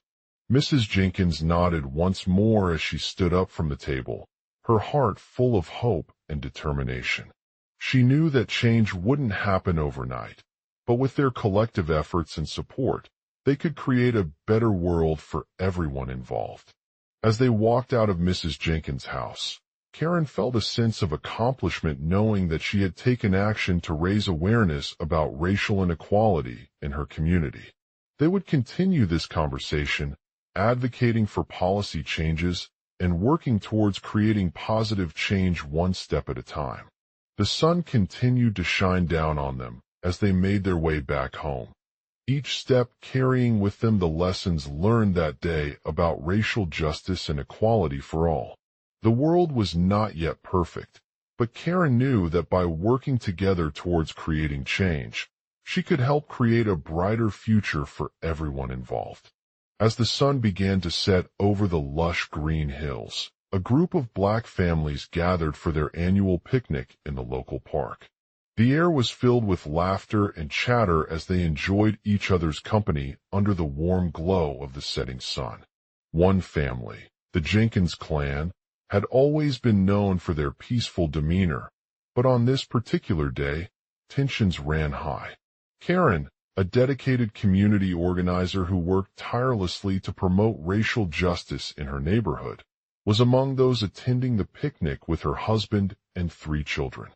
Mrs. Jenkins nodded once more as she stood up from the table, her heart full of hope and determination. She knew that change wouldn't happen overnight, but with their collective efforts and support, they could create a better world for everyone involved. As they walked out of Mrs. Jenkins' house, Karen felt a sense of accomplishment knowing that she had taken action to raise awareness about racial inequality in her community. They would continue this conversation, advocating for policy changes and working towards creating positive change one step at a time. The sun continued to shine down on them as they made their way back home. each step carrying with them the lessons learned that day about racial justice and equality for all. The world was not yet perfect, but Karen knew that by working together towards creating change, she could help create a brighter future for everyone involved. As the sun began to set over the lush green hills, a group of black families gathered for their annual picnic in the local park. The air was filled with laughter and chatter as they enjoyed each other's company under the warm glow of the setting sun. One family, the Jenkins clan, had always been known for their peaceful demeanor, but on this particular day, tensions ran high. Karen, a dedicated community organizer who worked tirelessly to promote racial justice in her neighborhood, was among those attending the picnic with her husband and 3 children.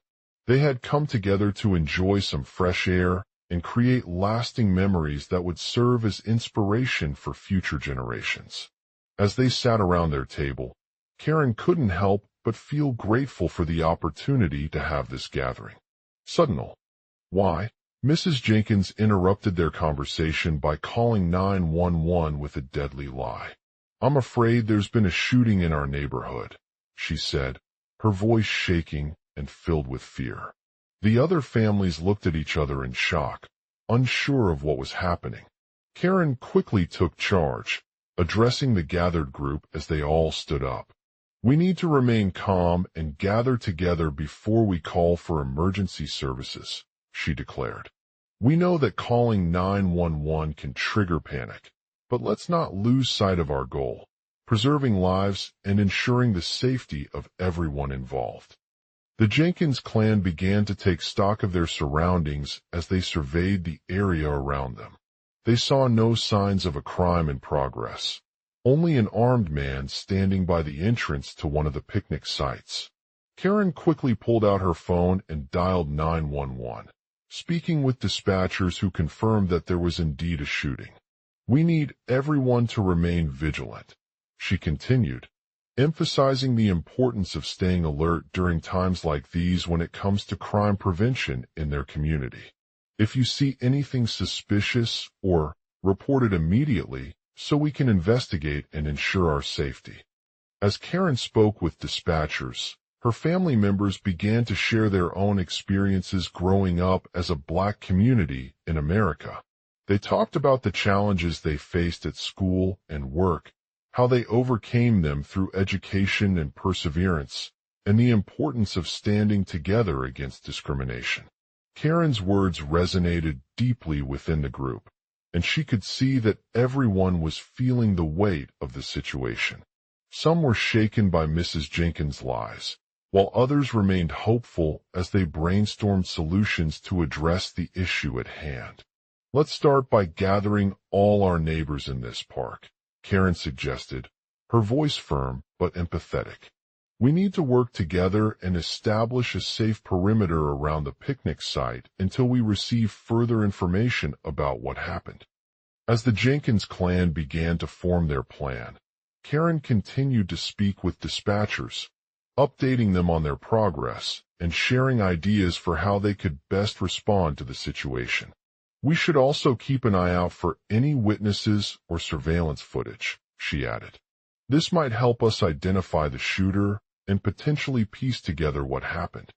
They had come together to enjoy some fresh air and create lasting memories that would serve as inspiration for future generations. As they sat around their table, Karen couldn't help but feel grateful for the opportunity to have this gathering. Suddenly, Mrs. Jenkins interrupted their conversation by calling 911 with a deadly lie. "I'm afraid there's been a shooting in our neighborhood," she said, her voice shaking and filled with fear. The other families looked at each other in shock, unsure of what was happening. Karen quickly took charge, addressing the gathered group as they all stood up. "We need to remain calm and gather together before we call for emergency services," she declared. "We know that calling 911 can trigger panic, but let's not lose sight of our goal, preserving lives and ensuring the safety of everyone involved." The Jenkins clan began to take stock of their surroundings as they surveyed the area around them. They saw no signs of a crime in progress, only an armed man standing by the entrance to one of the picnic sites. Karen quickly pulled out her phone and dialed 911, speaking with dispatchers who confirmed that there was indeed a shooting. "We need everyone to remain vigilant," she continued, emphasizing the importance of staying alert during times like these when it comes to crime prevention in their community. "If you see anything suspicious or report it immediately so we can investigate and ensure our safety." As Karen spoke with dispatchers, her family members began to share their own experiences growing up as a black community in America. They talked about the challenges they faced at school and work, how they overcame them through education and perseverance, and the importance of standing together against discrimination. Karen's words resonated deeply within the group, and she could see that everyone was feeling the weight of the situation. Some were shaken by Mrs. Jenkins' lies, while others remained hopeful as they brainstormed solutions to address the issue at hand. "Let's start by gathering all our neighbors in this park," Karen suggested, her voice firm but empathetic. "We need to work together and establish a safe perimeter around the picnic site until we receive further information about what happened." As the Jenkins clan began to form their plan, Karen continued to speak with dispatchers, updating them on their progress and sharing ideas for how they could best respond to the situation. "We should also keep an eye out for any witnesses or surveillance footage," she added. "This might help us identify the shooter and potentially piece together what happened."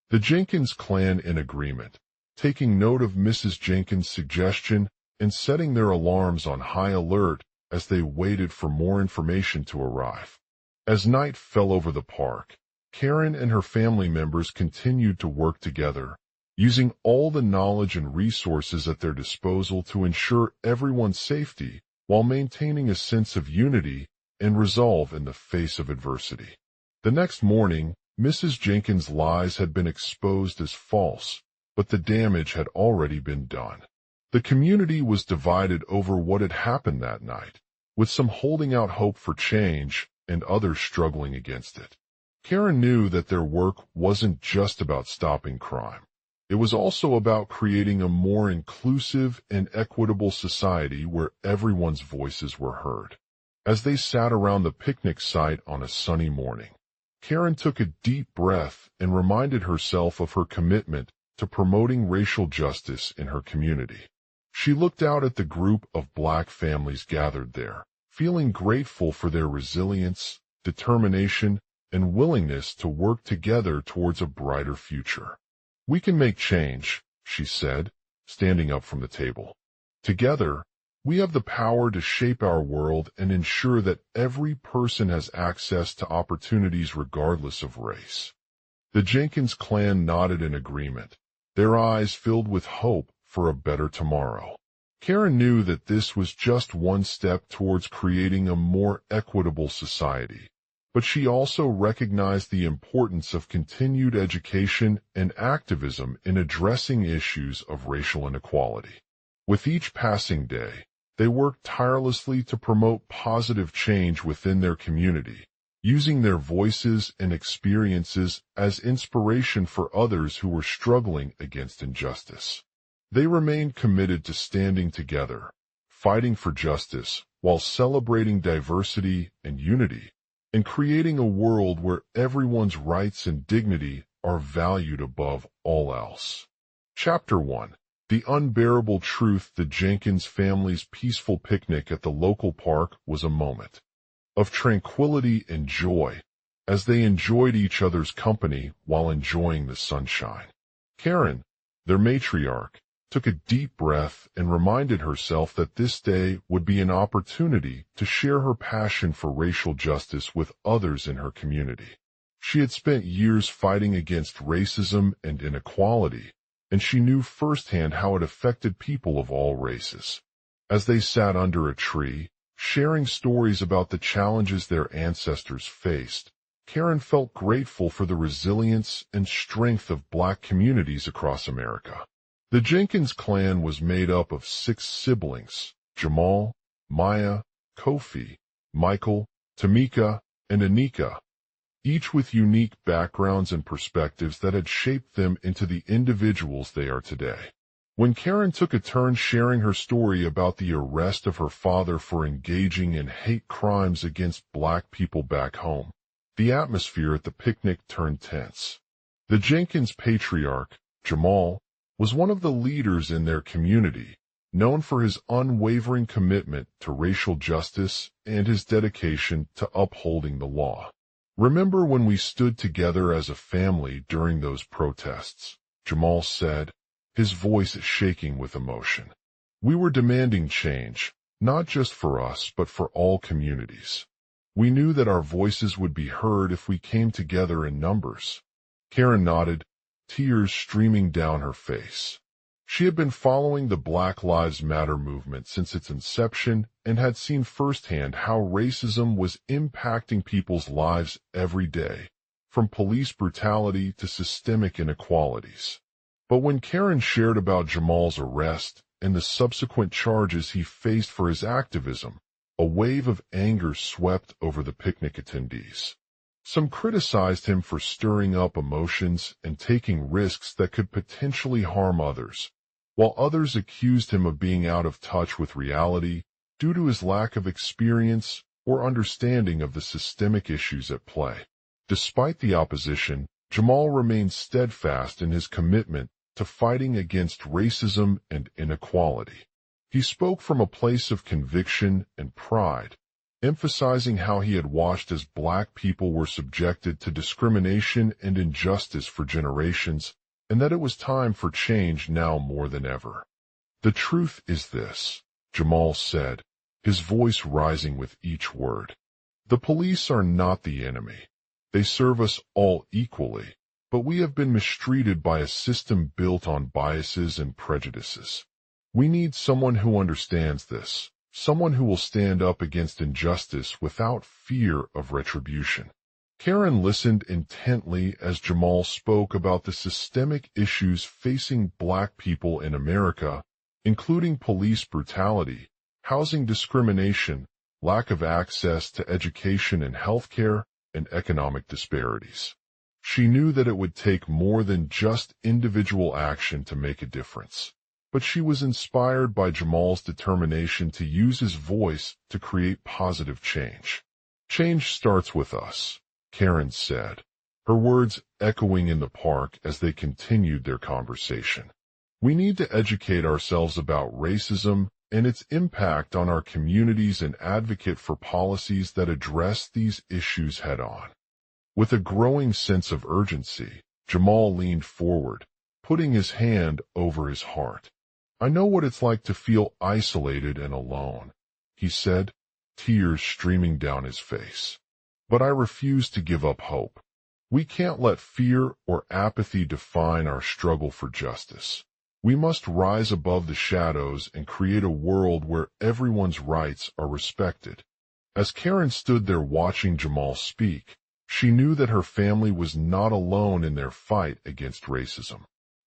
The Jenkins clan in agreement, taking note of Mrs. Jenkins' suggestion and setting their alarms on high alert as they waited for more information to arrive. As night fell over the park, Karen and her family members continued to work together, using all the knowledge and resources at their disposal to ensure everyone's safety while maintaining a sense of unity and resolve in the face of adversity. The next morning, Mrs. Jenkins' lies had been exposed as false, but the damage had already been done. The community was divided over what had happened that night, with some holding out hope for change and others struggling against it. Karen knew that their work wasn't just about stopping crime. It was also about creating a more inclusive and equitable society where everyone's voices were heard. As they sat around the picnic site on a sunny morning, Karen took a deep breath and reminded herself of her commitment to promoting racial justice in her community. She looked out at the group of black families gathered there, feeling grateful for their resilience, determination, and willingness to work together towards a brighter future. "We can make change," she said, standing up from the table. "Together, we have the power to shape our world and ensure that every person has access to opportunities regardless of race." The Jenkins clan nodded in agreement, their eyes filled with hope for a better tomorrow. Karen knew that this was just one step towards creating a more equitable society, but she also recognized the importance of continued education and activism in addressing issues of racial inequality. With each passing day, they worked tirelessly to promote positive change within their community, using their voices and experiences as inspiration for others who were struggling against injustice. They remained committed to standing together, fighting for justice, while celebrating diversity and unity, and creating a world where everyone's rights and dignity are valued above all else. Chapter 1. The unbearable truth. The Jenkins family's peaceful picnic at the local park was a moment of tranquility and joy, as they enjoyed each other's company while enjoying the sunshine. Karen, their matriarch, took a deep breath and reminded herself that this day would be an opportunity to share her passion for racial justice with others in her community. She had spent years fighting against racism and inequality, and she knew firsthand how it affected people of all races. As they sat under a tree, sharing stories about the challenges their ancestors faced, Karen felt grateful for the resilience and strength of black communities across America. The Jenkins clan was made up of 6 siblings: Jamal, Maya, Kofi, Michael, Tamika, and Anika, each with unique backgrounds and perspectives that had shaped them into the individuals they are today. When Karen took a turn sharing her story about the arrest of her father for engaging in hate crimes against black people back home, the atmosphere at the picnic turned tense. The Jenkins patriarch, Jamal, was one of the leaders in their community, known for his unwavering commitment to racial justice and his dedication to upholding the law. "Remember when we stood together as a family during those protests?" Jamal said, his voice shaking with emotion. "We were demanding change, not just for us but for all communities. We knew that our voices would be heard if we came together in numbers." Karen nodded, tears streaming down her face. She had been following the Black Lives Matter movement since its inception and had seen firsthand how racism was impacting people's lives every day, from police brutality to systemic inequalities. But when Karen shared about Jamal's arrest and the subsequent charges he faced for his activism, a wave of anger swept over the picnic attendees. Some criticized him for stirring up emotions and taking risks that could potentially harm others, while others accused him of being out of touch with reality due to his lack of experience or understanding of the systemic issues at play. Despite the opposition, Jamal remained steadfast in his commitment to fighting against racism and inequality. He spoke from a place of conviction and pride, emphasizing how he had watched as black people were subjected to discrimination and injustice for generations, and that it was time for change now more than ever. "The truth is this," Jamal said, his voice rising with each word. "The police are not the enemy. They serve us all equally, but we have been mistreated by a system built on biases and prejudices. We need someone who understands this. Someone who will stand up against injustice without fear of retribution." Karen listened intently as Jamal spoke about the systemic issues facing black people in America, including police brutality, housing discrimination, lack of access to education and healthcare, and economic disparities. She knew that it would take more than just individual action to make a difference. But she was inspired by Jamal's determination to use his voice to create positive change. "Change starts with us," Karen said, her words echoing in the park as they continued their conversation. We need to educate ourselves about racism and its impact on our communities and advocate for policies that address these issues head-on. With a growing sense of urgency, Jamal leaned forward, putting his hand over his heart. "I know what it's like to feel isolated and alone," he said, tears streaming down his face. "But I refuse to give up hope. We can't let fear or apathy define our struggle for justice. We must rise above the shadows and create a world where everyone's rights are respected." As Karen stood there watching Jamal speak, she knew that her family was not alone in their fight against racism.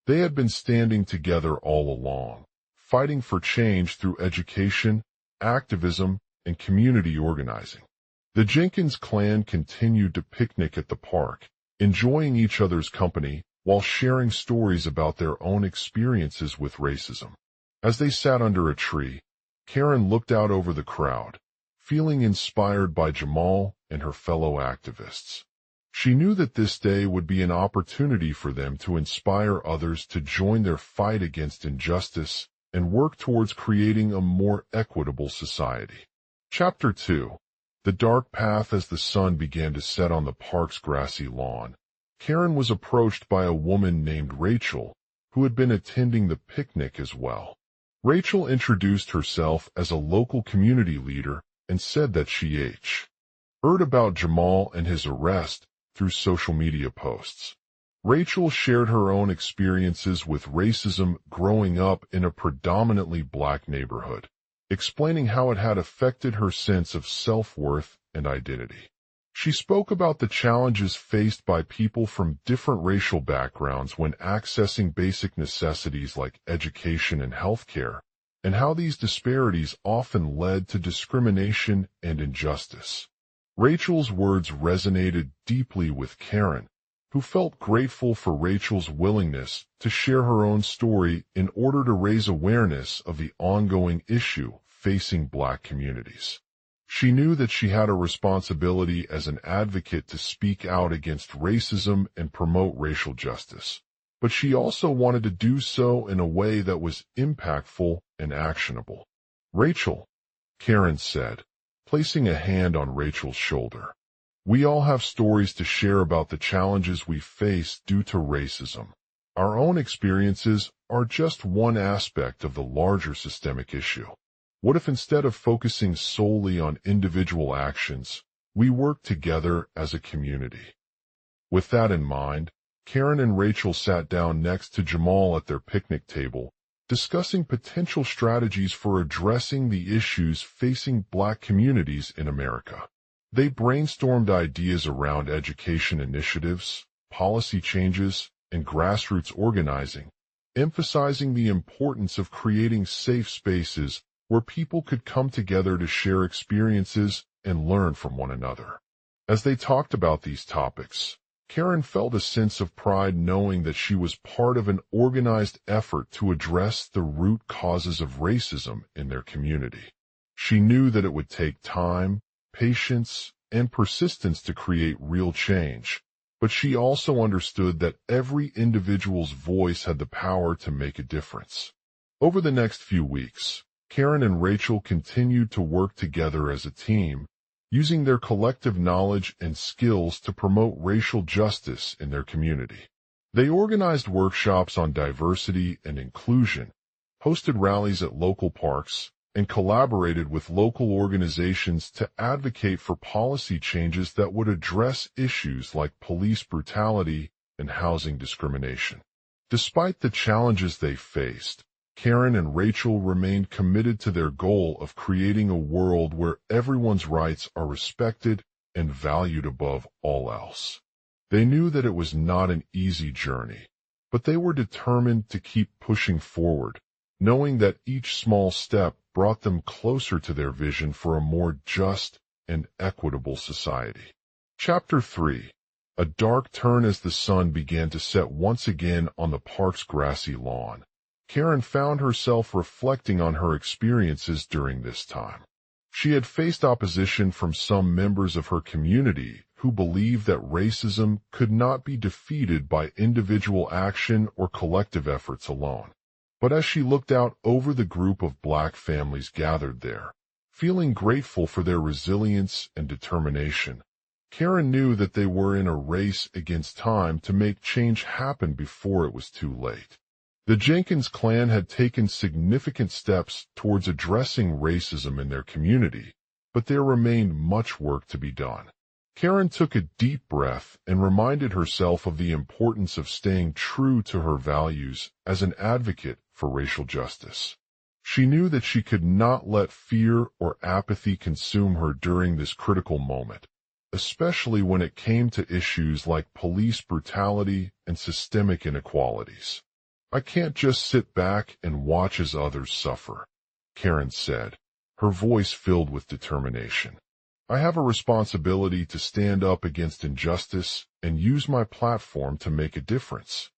They had been standing together all along, fighting for change through education, activism, and community organizing. The Jenkins clan continued to picnic at the park, enjoying each other's company while sharing stories about their own experiences with racism. As they sat under a tree, Karen looked out over the crowd, feeling inspired by Jamal and her fellow activists. She knew that this day would be an opportunity for them to inspire others to join their fight against injustice and work towards creating a more equitable society. Chapter 2. The dark path. As the sun began to set on the park's grassy lawn, Karen was approached by a woman named Rachel, who had been attending the picnic as well. Rachel introduced herself as a local community leader and said that she heard about Jamal and his arrest through social media posts. Rachel shared her own experiences with racism growing up in a predominantly black neighborhood, explaining how it had affected her sense of self-worth and identity. She spoke about the challenges faced by people from different racial backgrounds when accessing basic necessities like education and healthcare, and how these disparities often led to discrimination and injustice. Rachel's words resonated deeply with Karen, who felt grateful for Rachel's willingness to share her own story in order to raise awareness of the ongoing issue facing black communities. She knew that she had a responsibility as an advocate to speak out against racism and promote racial justice, but she also wanted to do so in a way that was impactful and actionable. "Rachel," Karen said, placing a hand on Rachel's shoulder. "We all have stories to share about the challenges we face due to racism. Our own experiences are just one aspect of the larger systemic issue. What if instead of focusing solely on individual actions, we work together as a community?" With that in mind, Karen and Rachel sat down next to Jamal at their picnic table, discussing potential strategies for addressing the issues facing black communities in America. They brainstormed ideas around education initiatives, policy changes, and grassroots organizing, emphasizing the importance of creating safe spaces where people could come together to share experiences and learn from one another. As they talked about these topics, Karen felt a sense of pride knowing that she was part of an organized effort to address the root causes of racism in their community. She knew that it would take time, patience, and persistence to create real change, but she also understood that every individual's voice had the power to make a difference. Over the next few weeks, Karen and Rachel continued to work together as a team, using their collective knowledge and skills to promote racial justice in their community. They organized workshops on diversity and inclusion, hosted rallies at local parks, and collaborated with local organizations to advocate for policy changes that would address issues like police brutality and housing discrimination. Despite the challenges they faced, Karen and Rachel remained committed to their goal of creating a world where everyone's rights are respected and valued above all else. They knew that it was not an easy journey, but they were determined to keep pushing forward, knowing that each small step brought them closer to their vision for a more just and equitable society. Chapter 3. A dark turn. As the sun began to set once again on the park's grassy lawn, Karen found herself reflecting on her experiences during this time. She had faced opposition from some members of her community who believed that racism could not be defeated by individual action or collective efforts alone. But as she looked out over the group of black families gathered there, feeling grateful for their resilience and determination, Karen knew that they were in a race against time to make change happen before it was too late. The Jenkins clan had taken significant steps towards addressing racism in their community, but there remained much work to be done. Karen took a deep breath and reminded herself of the importance of staying true to her values as an advocate for racial justice. She knew that she could not let fear or apathy consume her during this critical moment, especially when it came to issues like police brutality and systemic inequalities. "I can't just sit back and watch as others suffer," Karen said, her voice filled with determination. "I have a responsibility to stand up against injustice and use my platform to make a difference."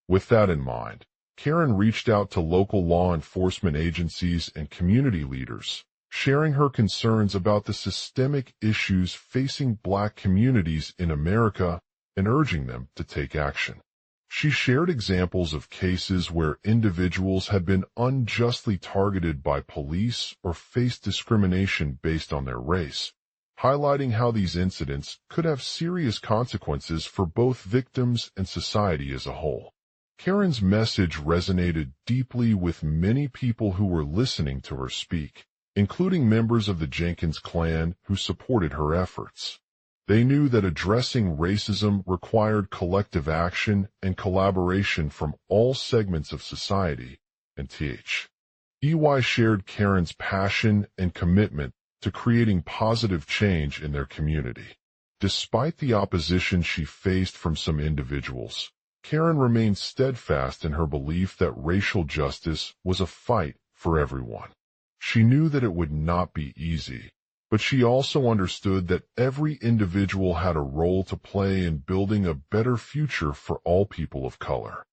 With that in mind, Karen reached out to local law enforcement agencies and community leaders, sharing her concerns about the systemic issues facing black communities in America and urging them to take action. She shared examples of cases where individuals had been unjustly targeted by police or faced discrimination based on their race, highlighting how these incidents could have serious consequences for both victims and society as a whole. Karen's message resonated deeply with many people who were listening to her speak, including members of the Jenkins clan who supported her efforts. They knew that addressing racism required collective action and collaboration from all segments of society, and THEY shared Karen's passion and commitment to creating positive change in their community. Despite the opposition she faced from some individuals, Karen remained steadfast in her belief that racial justice was a fight for everyone. She knew that it would not be easy, but she also understood that every individual had a role to play in building a better future for all people of color.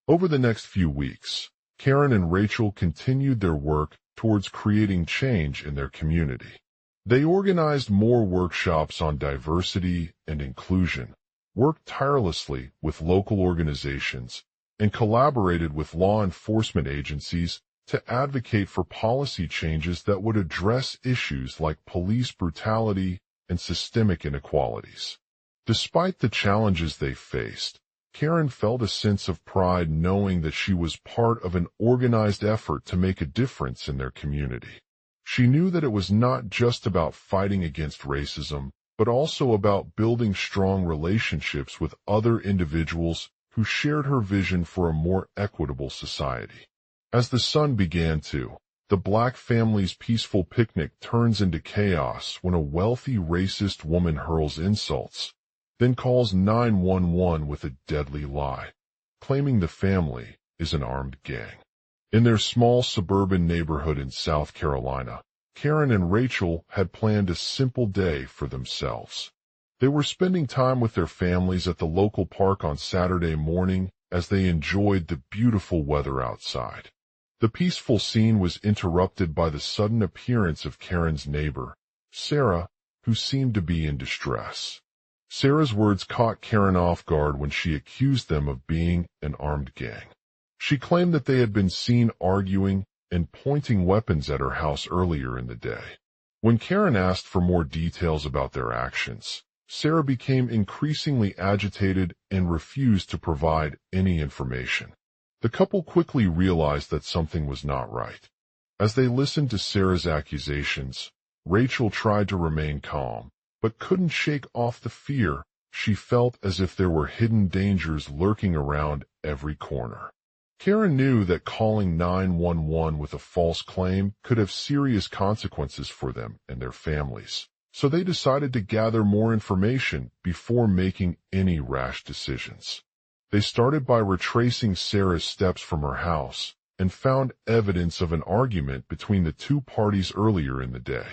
Over the next few weeks, Karen and Rachel continued their work towards creating change in their community. They organized more workshops on diversity and inclusion, worked tirelessly with local organizations, and collaborated with law enforcement agencies to advocate for policy changes that would address issues like police brutality and systemic inequalities. Despite the challenges they faced, Karen felt a sense of pride knowing that she was part of an organized effort to make a difference in their community. She knew that it was not just about fighting against racism, but also about building strong relationships with other individuals who shared her vision for a more equitable society. As the sun began to, the black family's peaceful picnic turns into chaos when a wealthy racist woman hurls insults, then calls 911 with a deadly lie, claiming the family is an armed gang. In their small suburban neighborhood in South Carolina, Karen and Rachel had planned a simple day for themselves. They were spending time with their families at the local park on Saturday morning as they enjoyed the beautiful weather outside. The peaceful scene was interrupted by the sudden appearance of Karen's neighbor, Sarah, who seemed to be in distress. Sarah's words caught Karen off guard when she accused them of being an armed gang. She claimed that they had been seen arguing and pointing weapons at her house earlier in the day. When Karen asked for more details about their actions, Sarah became increasingly agitated and refused to provide any information. The couple quickly realized that something was not right. As they listened to Sarah's accusations, Rachel tried to remain calm, but couldn't shake off the fear. She felt as if there were hidden dangers lurking around every corner. Karen knew that calling 911 with a false claim could have serious consequences for them and their families, so they decided to gather more information before making any rash decisions. They started by retracing Sarah's steps from her house and found evidence of an argument between the two parties earlier in the day.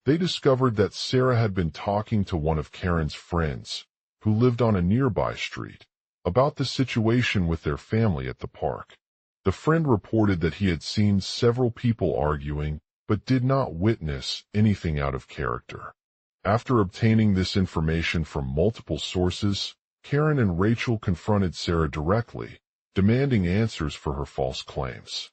They discovered that Sarah had been talking to one of Karen's friends, who lived on a nearby street, about the situation with their family at the park. The friend reported that he had seen several people arguing, but did not witness anything out of character. After obtaining this information from multiple sources, Karen and Rachel confronted Sarah directly, demanding answers for her false claims.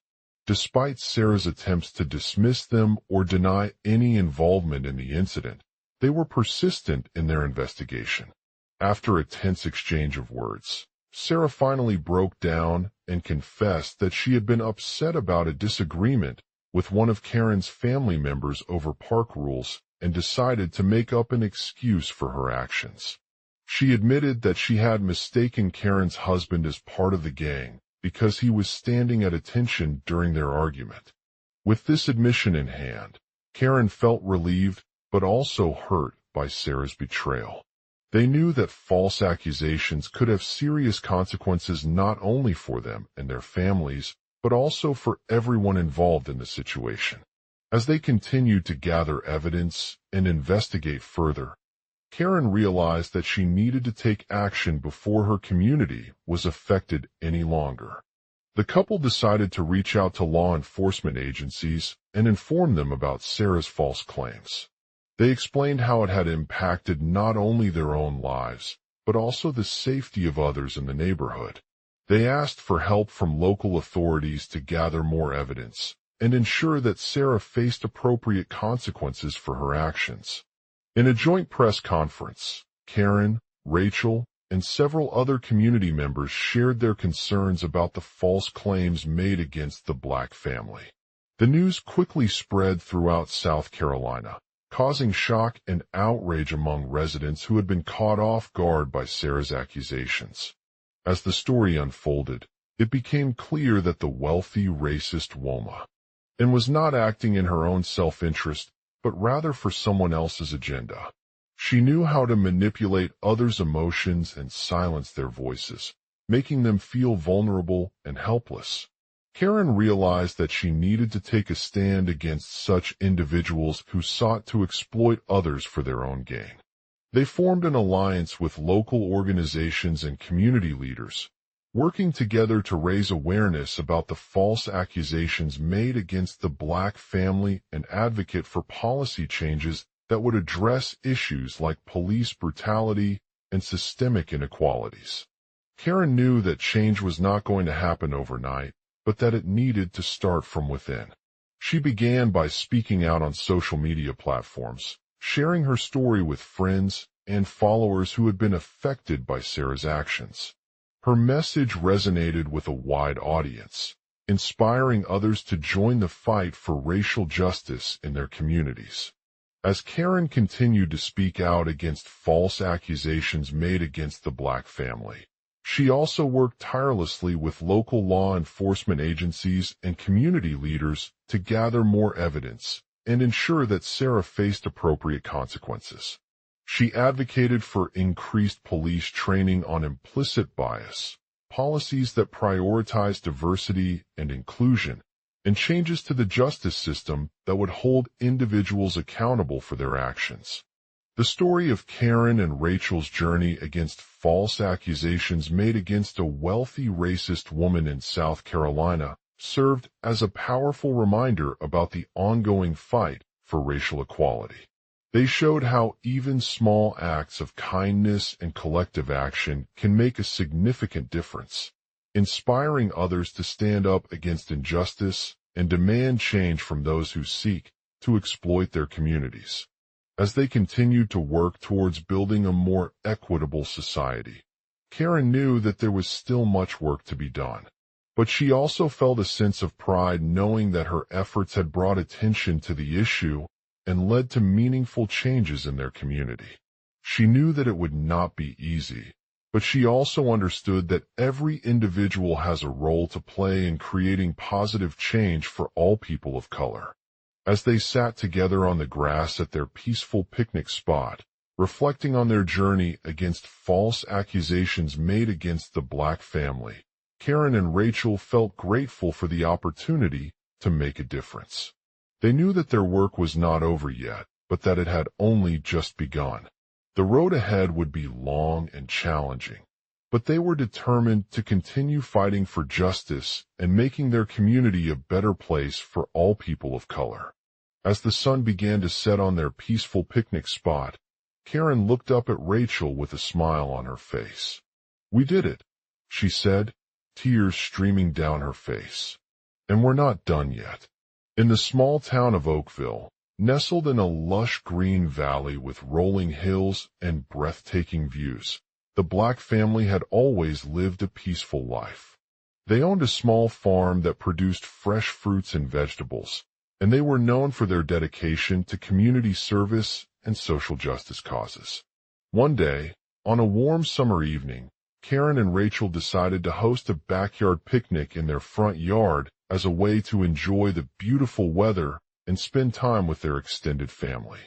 Despite Sarah's attempts to dismiss them or deny any involvement in the incident, they were persistent in their investigation. After a tense exchange of words, Sarah finally broke down and confessed that she had been upset about a disagreement with one of Karen's family members over park rules and decided to make up an excuse for her actions. She admitted that she had mistaken Karen's husband as part of the gang because he was standing at attention during their argument. With this admission in hand, Karen felt relieved but also hurt by Sarah's betrayal. They knew that false accusations could have serious consequences not only for them and their families, but also for everyone involved in the situation. As they continued to gather evidence and investigate further, Karen realized that she needed to take action before her community was affected any longer. The couple decided to reach out to law enforcement agencies and inform them about Sarah's false claims. They explained how it had impacted not only their own lives, but also the safety of others in the neighborhood. They asked for help from local authorities to gather more evidence and ensure that Sarah faced appropriate consequences for her actions. In a joint press conference, Karen, Rachel, and several other community members shared their concerns about the false claims made against the Black family. The news quickly spread throughout South Carolina, causing shock and outrage among residents who had been caught off guard by Sarah's accusations. As the story unfolded, it became clear that the wealthy, racist Woma was not acting in her own self-interest, but rather for someone else's agenda. She knew how to manipulate others' emotions and silence their voices, making them feel vulnerable and helpless. Karen realized that she needed to take a stand against such individuals who sought to exploit others for their own gain. They formed an alliance with local organizations and community leaders, working together to raise awareness about the false accusations made against the Black family and advocate for policy changes that would address issues like police brutality and systemic inequalities. Karen knew that change was not going to happen overnight, but that it needed to start from within. She began by speaking out on social media platforms, sharing her story with friends and followers who had been affected by Sarah's actions. Her message resonated with a wide audience, inspiring others to join the fight for racial justice in their communities. As Karen continued to speak out against false accusations made against the Black family, she also worked tirelessly with local law enforcement agencies and community leaders to gather more evidence and ensure that Sarah faced appropriate consequences. She advocated for increased police training on implicit bias, policies that prioritize diversity and inclusion, and changes to the justice system that would hold individuals accountable for their actions. The story of Karen and Rachel's journey against false accusations made against a wealthy racist woman in South Carolina served as a powerful reminder about the ongoing fight for racial equality. They showed how even small acts of kindness and collective action can make a significant difference, inspiring others to stand up against injustice and demand change from those who seek to exploit their communities. As they continued to work towards building a more equitable society, Karen knew that there was still much work to be done. But she also felt a sense of pride knowing that her efforts had brought attention to the issue and led to meaningful changes in their community. She knew that it would not be easy, but she also understood that every individual has a role to play in creating positive change for all people of color. As they sat together on the grass at their peaceful picnic spot, reflecting on their journey against false accusations made against the Black family, Karen and Rachel felt grateful for the opportunity to make a difference. They knew that their work was not over yet, but that it had only just begun. The road ahead would be long and challenging, but they were determined to continue fighting for justice and making their community a better place for all people of color. As the sun began to set on their peaceful picnic spot, Karen looked up at Rachel with a smile on her face. "We did it," she said, tears streaming down her face. And we're not done yet. In the small town of Oakville, nestled in a lush green valley with rolling hills and breathtaking views, the Black family had always lived a peaceful life. They owned a small farm that produced fresh fruits and vegetables, and they were known for their dedication to community service and social justice causes. One day, on a warm summer evening, Karen and Rachel decided to host a backyard picnic in their front yard as a way to enjoy the beautiful weather and spend time with their extended family.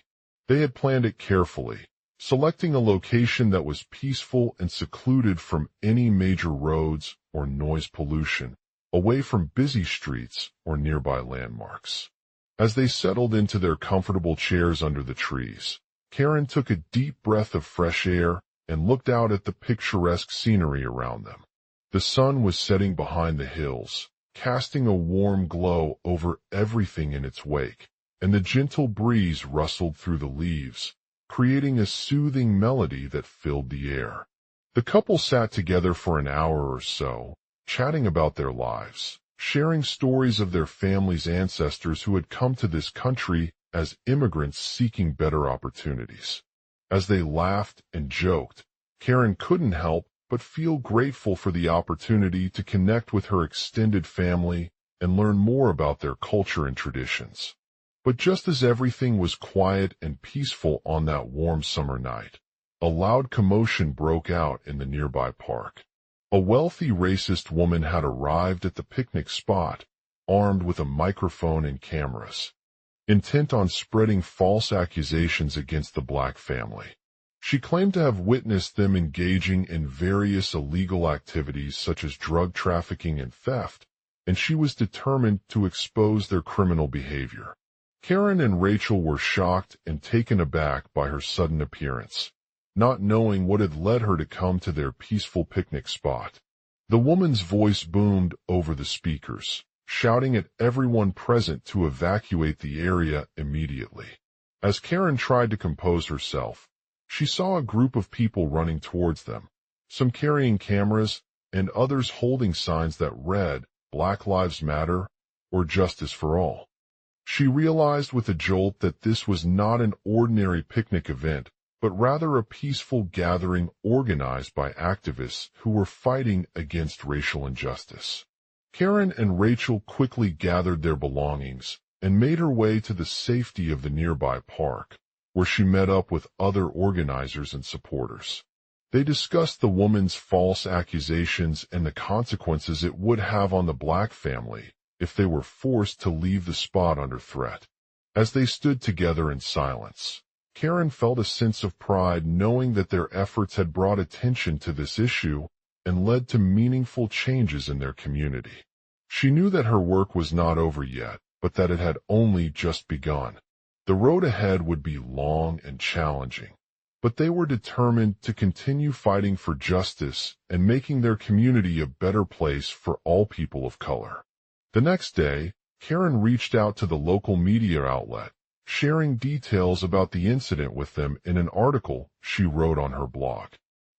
They had planned it carefully, selecting a location that was peaceful and secluded from any major roads or noise pollution, away from busy streets or nearby landmarks. As they settled into their comfortable chairs under the trees, Karen took a deep breath of fresh air and looked out at the picturesque scenery around them. The sun was setting behind the hills, casting a warm glow over everything in its wake, and the gentle breeze rustled through the leaves, creating a soothing melody that filled the air. The couple sat together for an hour or so, chatting about their lives, sharing stories of their family's ancestors who had come to this country as immigrants seeking better opportunities. As they laughed and joked, Karen couldn't help but feel grateful for the opportunity to connect with her extended family and learn more about their culture and traditions. But just as everything was quiet and peaceful on that warm summer night, a loud commotion broke out in the nearby park. A wealthy racist woman had arrived at the picnic spot, armed with a microphone and cameras, intent on spreading false accusations against the Black family. She claimed to have witnessed them engaging in various illegal activities such as drug trafficking and theft, and she was determined to expose their criminal behavior. Karen and Rachel were shocked and taken aback by her sudden appearance, not knowing what had led her to come to their peaceful picnic spot. The woman's voice boomed over the speakers, shouting at everyone present to evacuate the area immediately. As Karen tried to compose herself, she saw a group of people running towards them, some carrying cameras and others holding signs that read, "Black Lives Matter" or "Justice for All." She realized with a jolt that this was not an ordinary picnic event, but rather a peaceful gathering organized by activists who were fighting against racial injustice. Karen and Rachel quickly gathered their belongings and made her way to the safety of the nearby park, where she met up with other organizers and supporters. They discussed the woman's false accusations and the consequences it would have on the Black family if they were forced to leave the spot under threat. As they stood together in silence, Karen felt a sense of pride knowing that their efforts had brought attention to this issue and led to meaningful changes in their community. She knew that her work was not over yet, but that it had only just begun. The road ahead would be long and challenging, but they were determined to continue fighting for justice and making their community a better place for all people of color. The next day, Karen reached out to the local media outlet, sharing details about the incident with them in an article she wrote on her blog.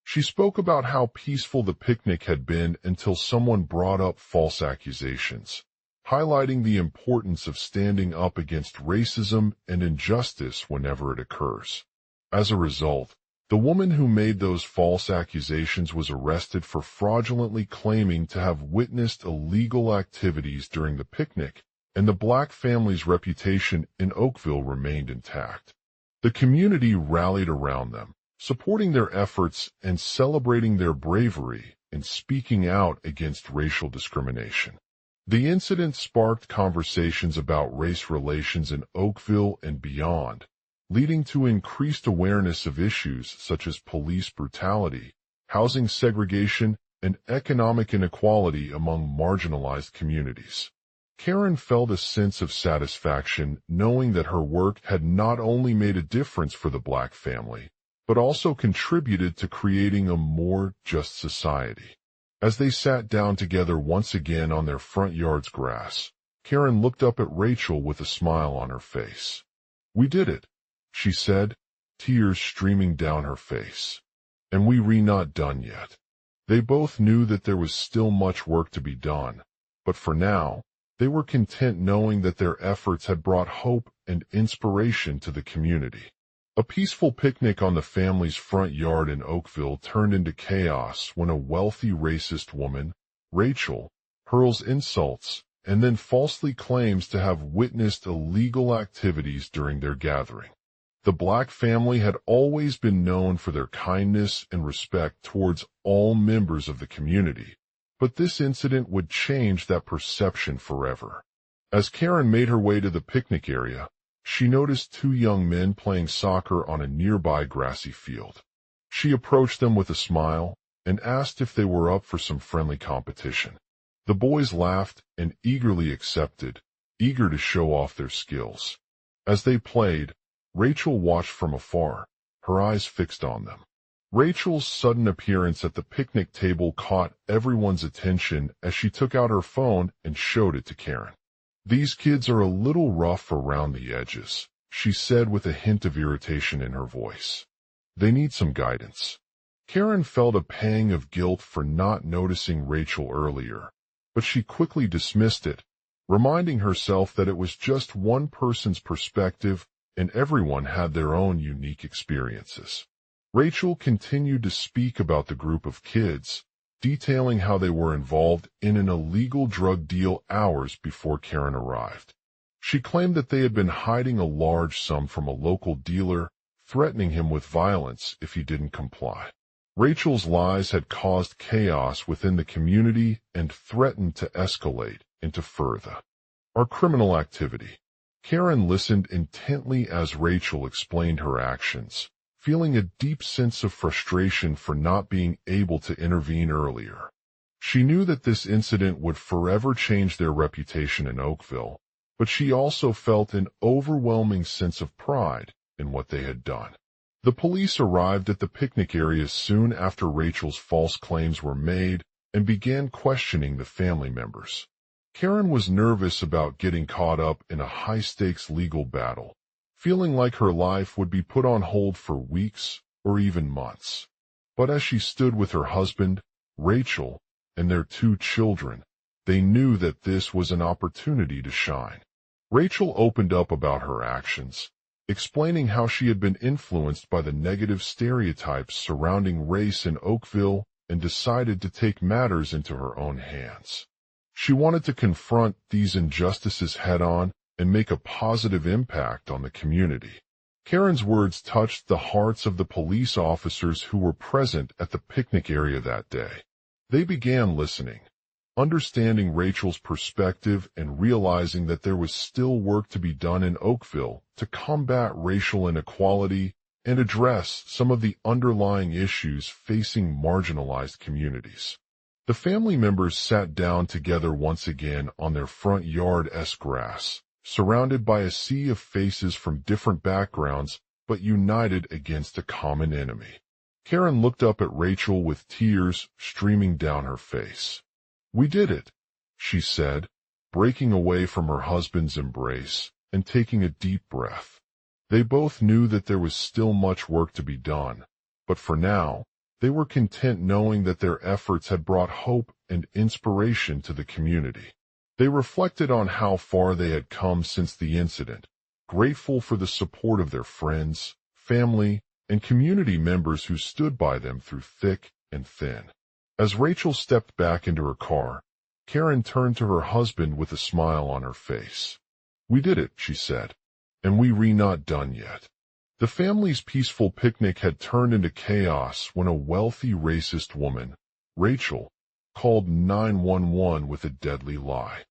She spoke about how peaceful the picnic had been until someone brought up false accusations, highlighting the importance of standing up against racism and injustice whenever it occurs. As a result, the woman who made those false accusations was arrested for fraudulently claiming to have witnessed illegal activities during the picnic, and the Black family's reputation in Oakville remained intact. The community rallied around them, supporting their efforts and celebrating their bravery in speaking out against racial discrimination. The incident sparked conversations about race relations in Oakville and beyond, leading to increased awareness of issues such as police brutality, housing segregation, and economic inequality among marginalized communities. Karen felt a sense of satisfaction knowing that her work had not only made a difference for the Black family, but also contributed to creating a more just society. As they sat down together once again on their front yard's grass, Karen looked up at Rachel with a smile on her face. "We did it," she said, tears streaming down her face. "And we're not done yet." They both knew that there was still much work to be done, but for now, They were content knowing that their efforts had brought hope and inspiration to the community. A peaceful picnic on the family's front yard in Oakville turned into chaos when a wealthy racist woman, Rachel, hurls insults and then falsely claims to have witnessed illegal activities during their gathering. The Black family had always been known for their kindness and respect towards all members of the community, but this incident would change that perception forever. As Karen made her way to the picnic area, she noticed two young men playing soccer on a nearby grassy field. She approached them with a smile and asked if they were up for some friendly competition. The boys laughed and eagerly accepted, eager to show off their skills. As they played, Rachel watched from afar, her eyes fixed on them. Rachel's sudden appearance at the picnic table caught everyone's attention as she took out her phone and showed it to Karen. "These kids are a little rough around the edges," she said with a hint of irritation in her voice. "They need some guidance." Karen felt a pang of guilt for not noticing Rachel earlier, but she quickly dismissed it, reminding herself that it was just one person's perspective and everyone had their own unique experiences. Rachel continued to speak about the group of kids, detailing how they were involved in an illegal drug deal hours before Karen arrived. She claimed that they had been hiding a large sum from a local dealer, threatening him with violence if he didn't comply. Rachel's lies had caused chaos within the community and threatened to escalate into further criminal activity. Karen listened intently as Rachel explained her actions, feeling a deep sense of frustration for not being able to intervene earlier. She knew that this incident would forever change their reputation in Oakville, but she also felt an overwhelming sense of pride in what they had done. The police arrived at the picnic area soon after Rachel's false claims were made and began questioning the family members. Karen was nervous about getting caught up in a high-stakes legal battle, feeling like her life would be put on hold for weeks or even months. But as she stood with her husband, Rachel, and their two children, they knew that this was an opportunity to shine. Rachel opened up about her actions, explaining how she had been influenced by the negative stereotypes surrounding race in Oakville and decided to take matters into her own hands. She wanted to confront these injustices head-on and make a positive impact on the community. Karen's words touched the hearts of the police officers who were present at the picnic area that day. They began listening, understanding Rachel's perspective and realizing that there was still work to be done in Oakville to combat racial inequality and address some of the underlying issues facing marginalized communities. The family members sat down together once again on their front yard's grass, surrounded by a sea of faces from different backgrounds but united against a common enemy. Karen looked up at Rachel with tears streaming down her face. "We did it," she said, breaking away from her husband's embrace and taking a deep breath. They both knew that there was still much work to be done, but for now, they were content knowing that their efforts had brought hope and inspiration to the community. They reflected on how far they had come since the incident, grateful for the support of their friends, family, and community members who stood by them through thick and thin. As Rachel stepped back into her car, Karen turned to her husband with a smile on her face. "We did it," she said, "and we're not done yet." The family's peaceful picnic had turned into chaos when a wealthy racist woman, Rachel, called 911 with a deadly lie.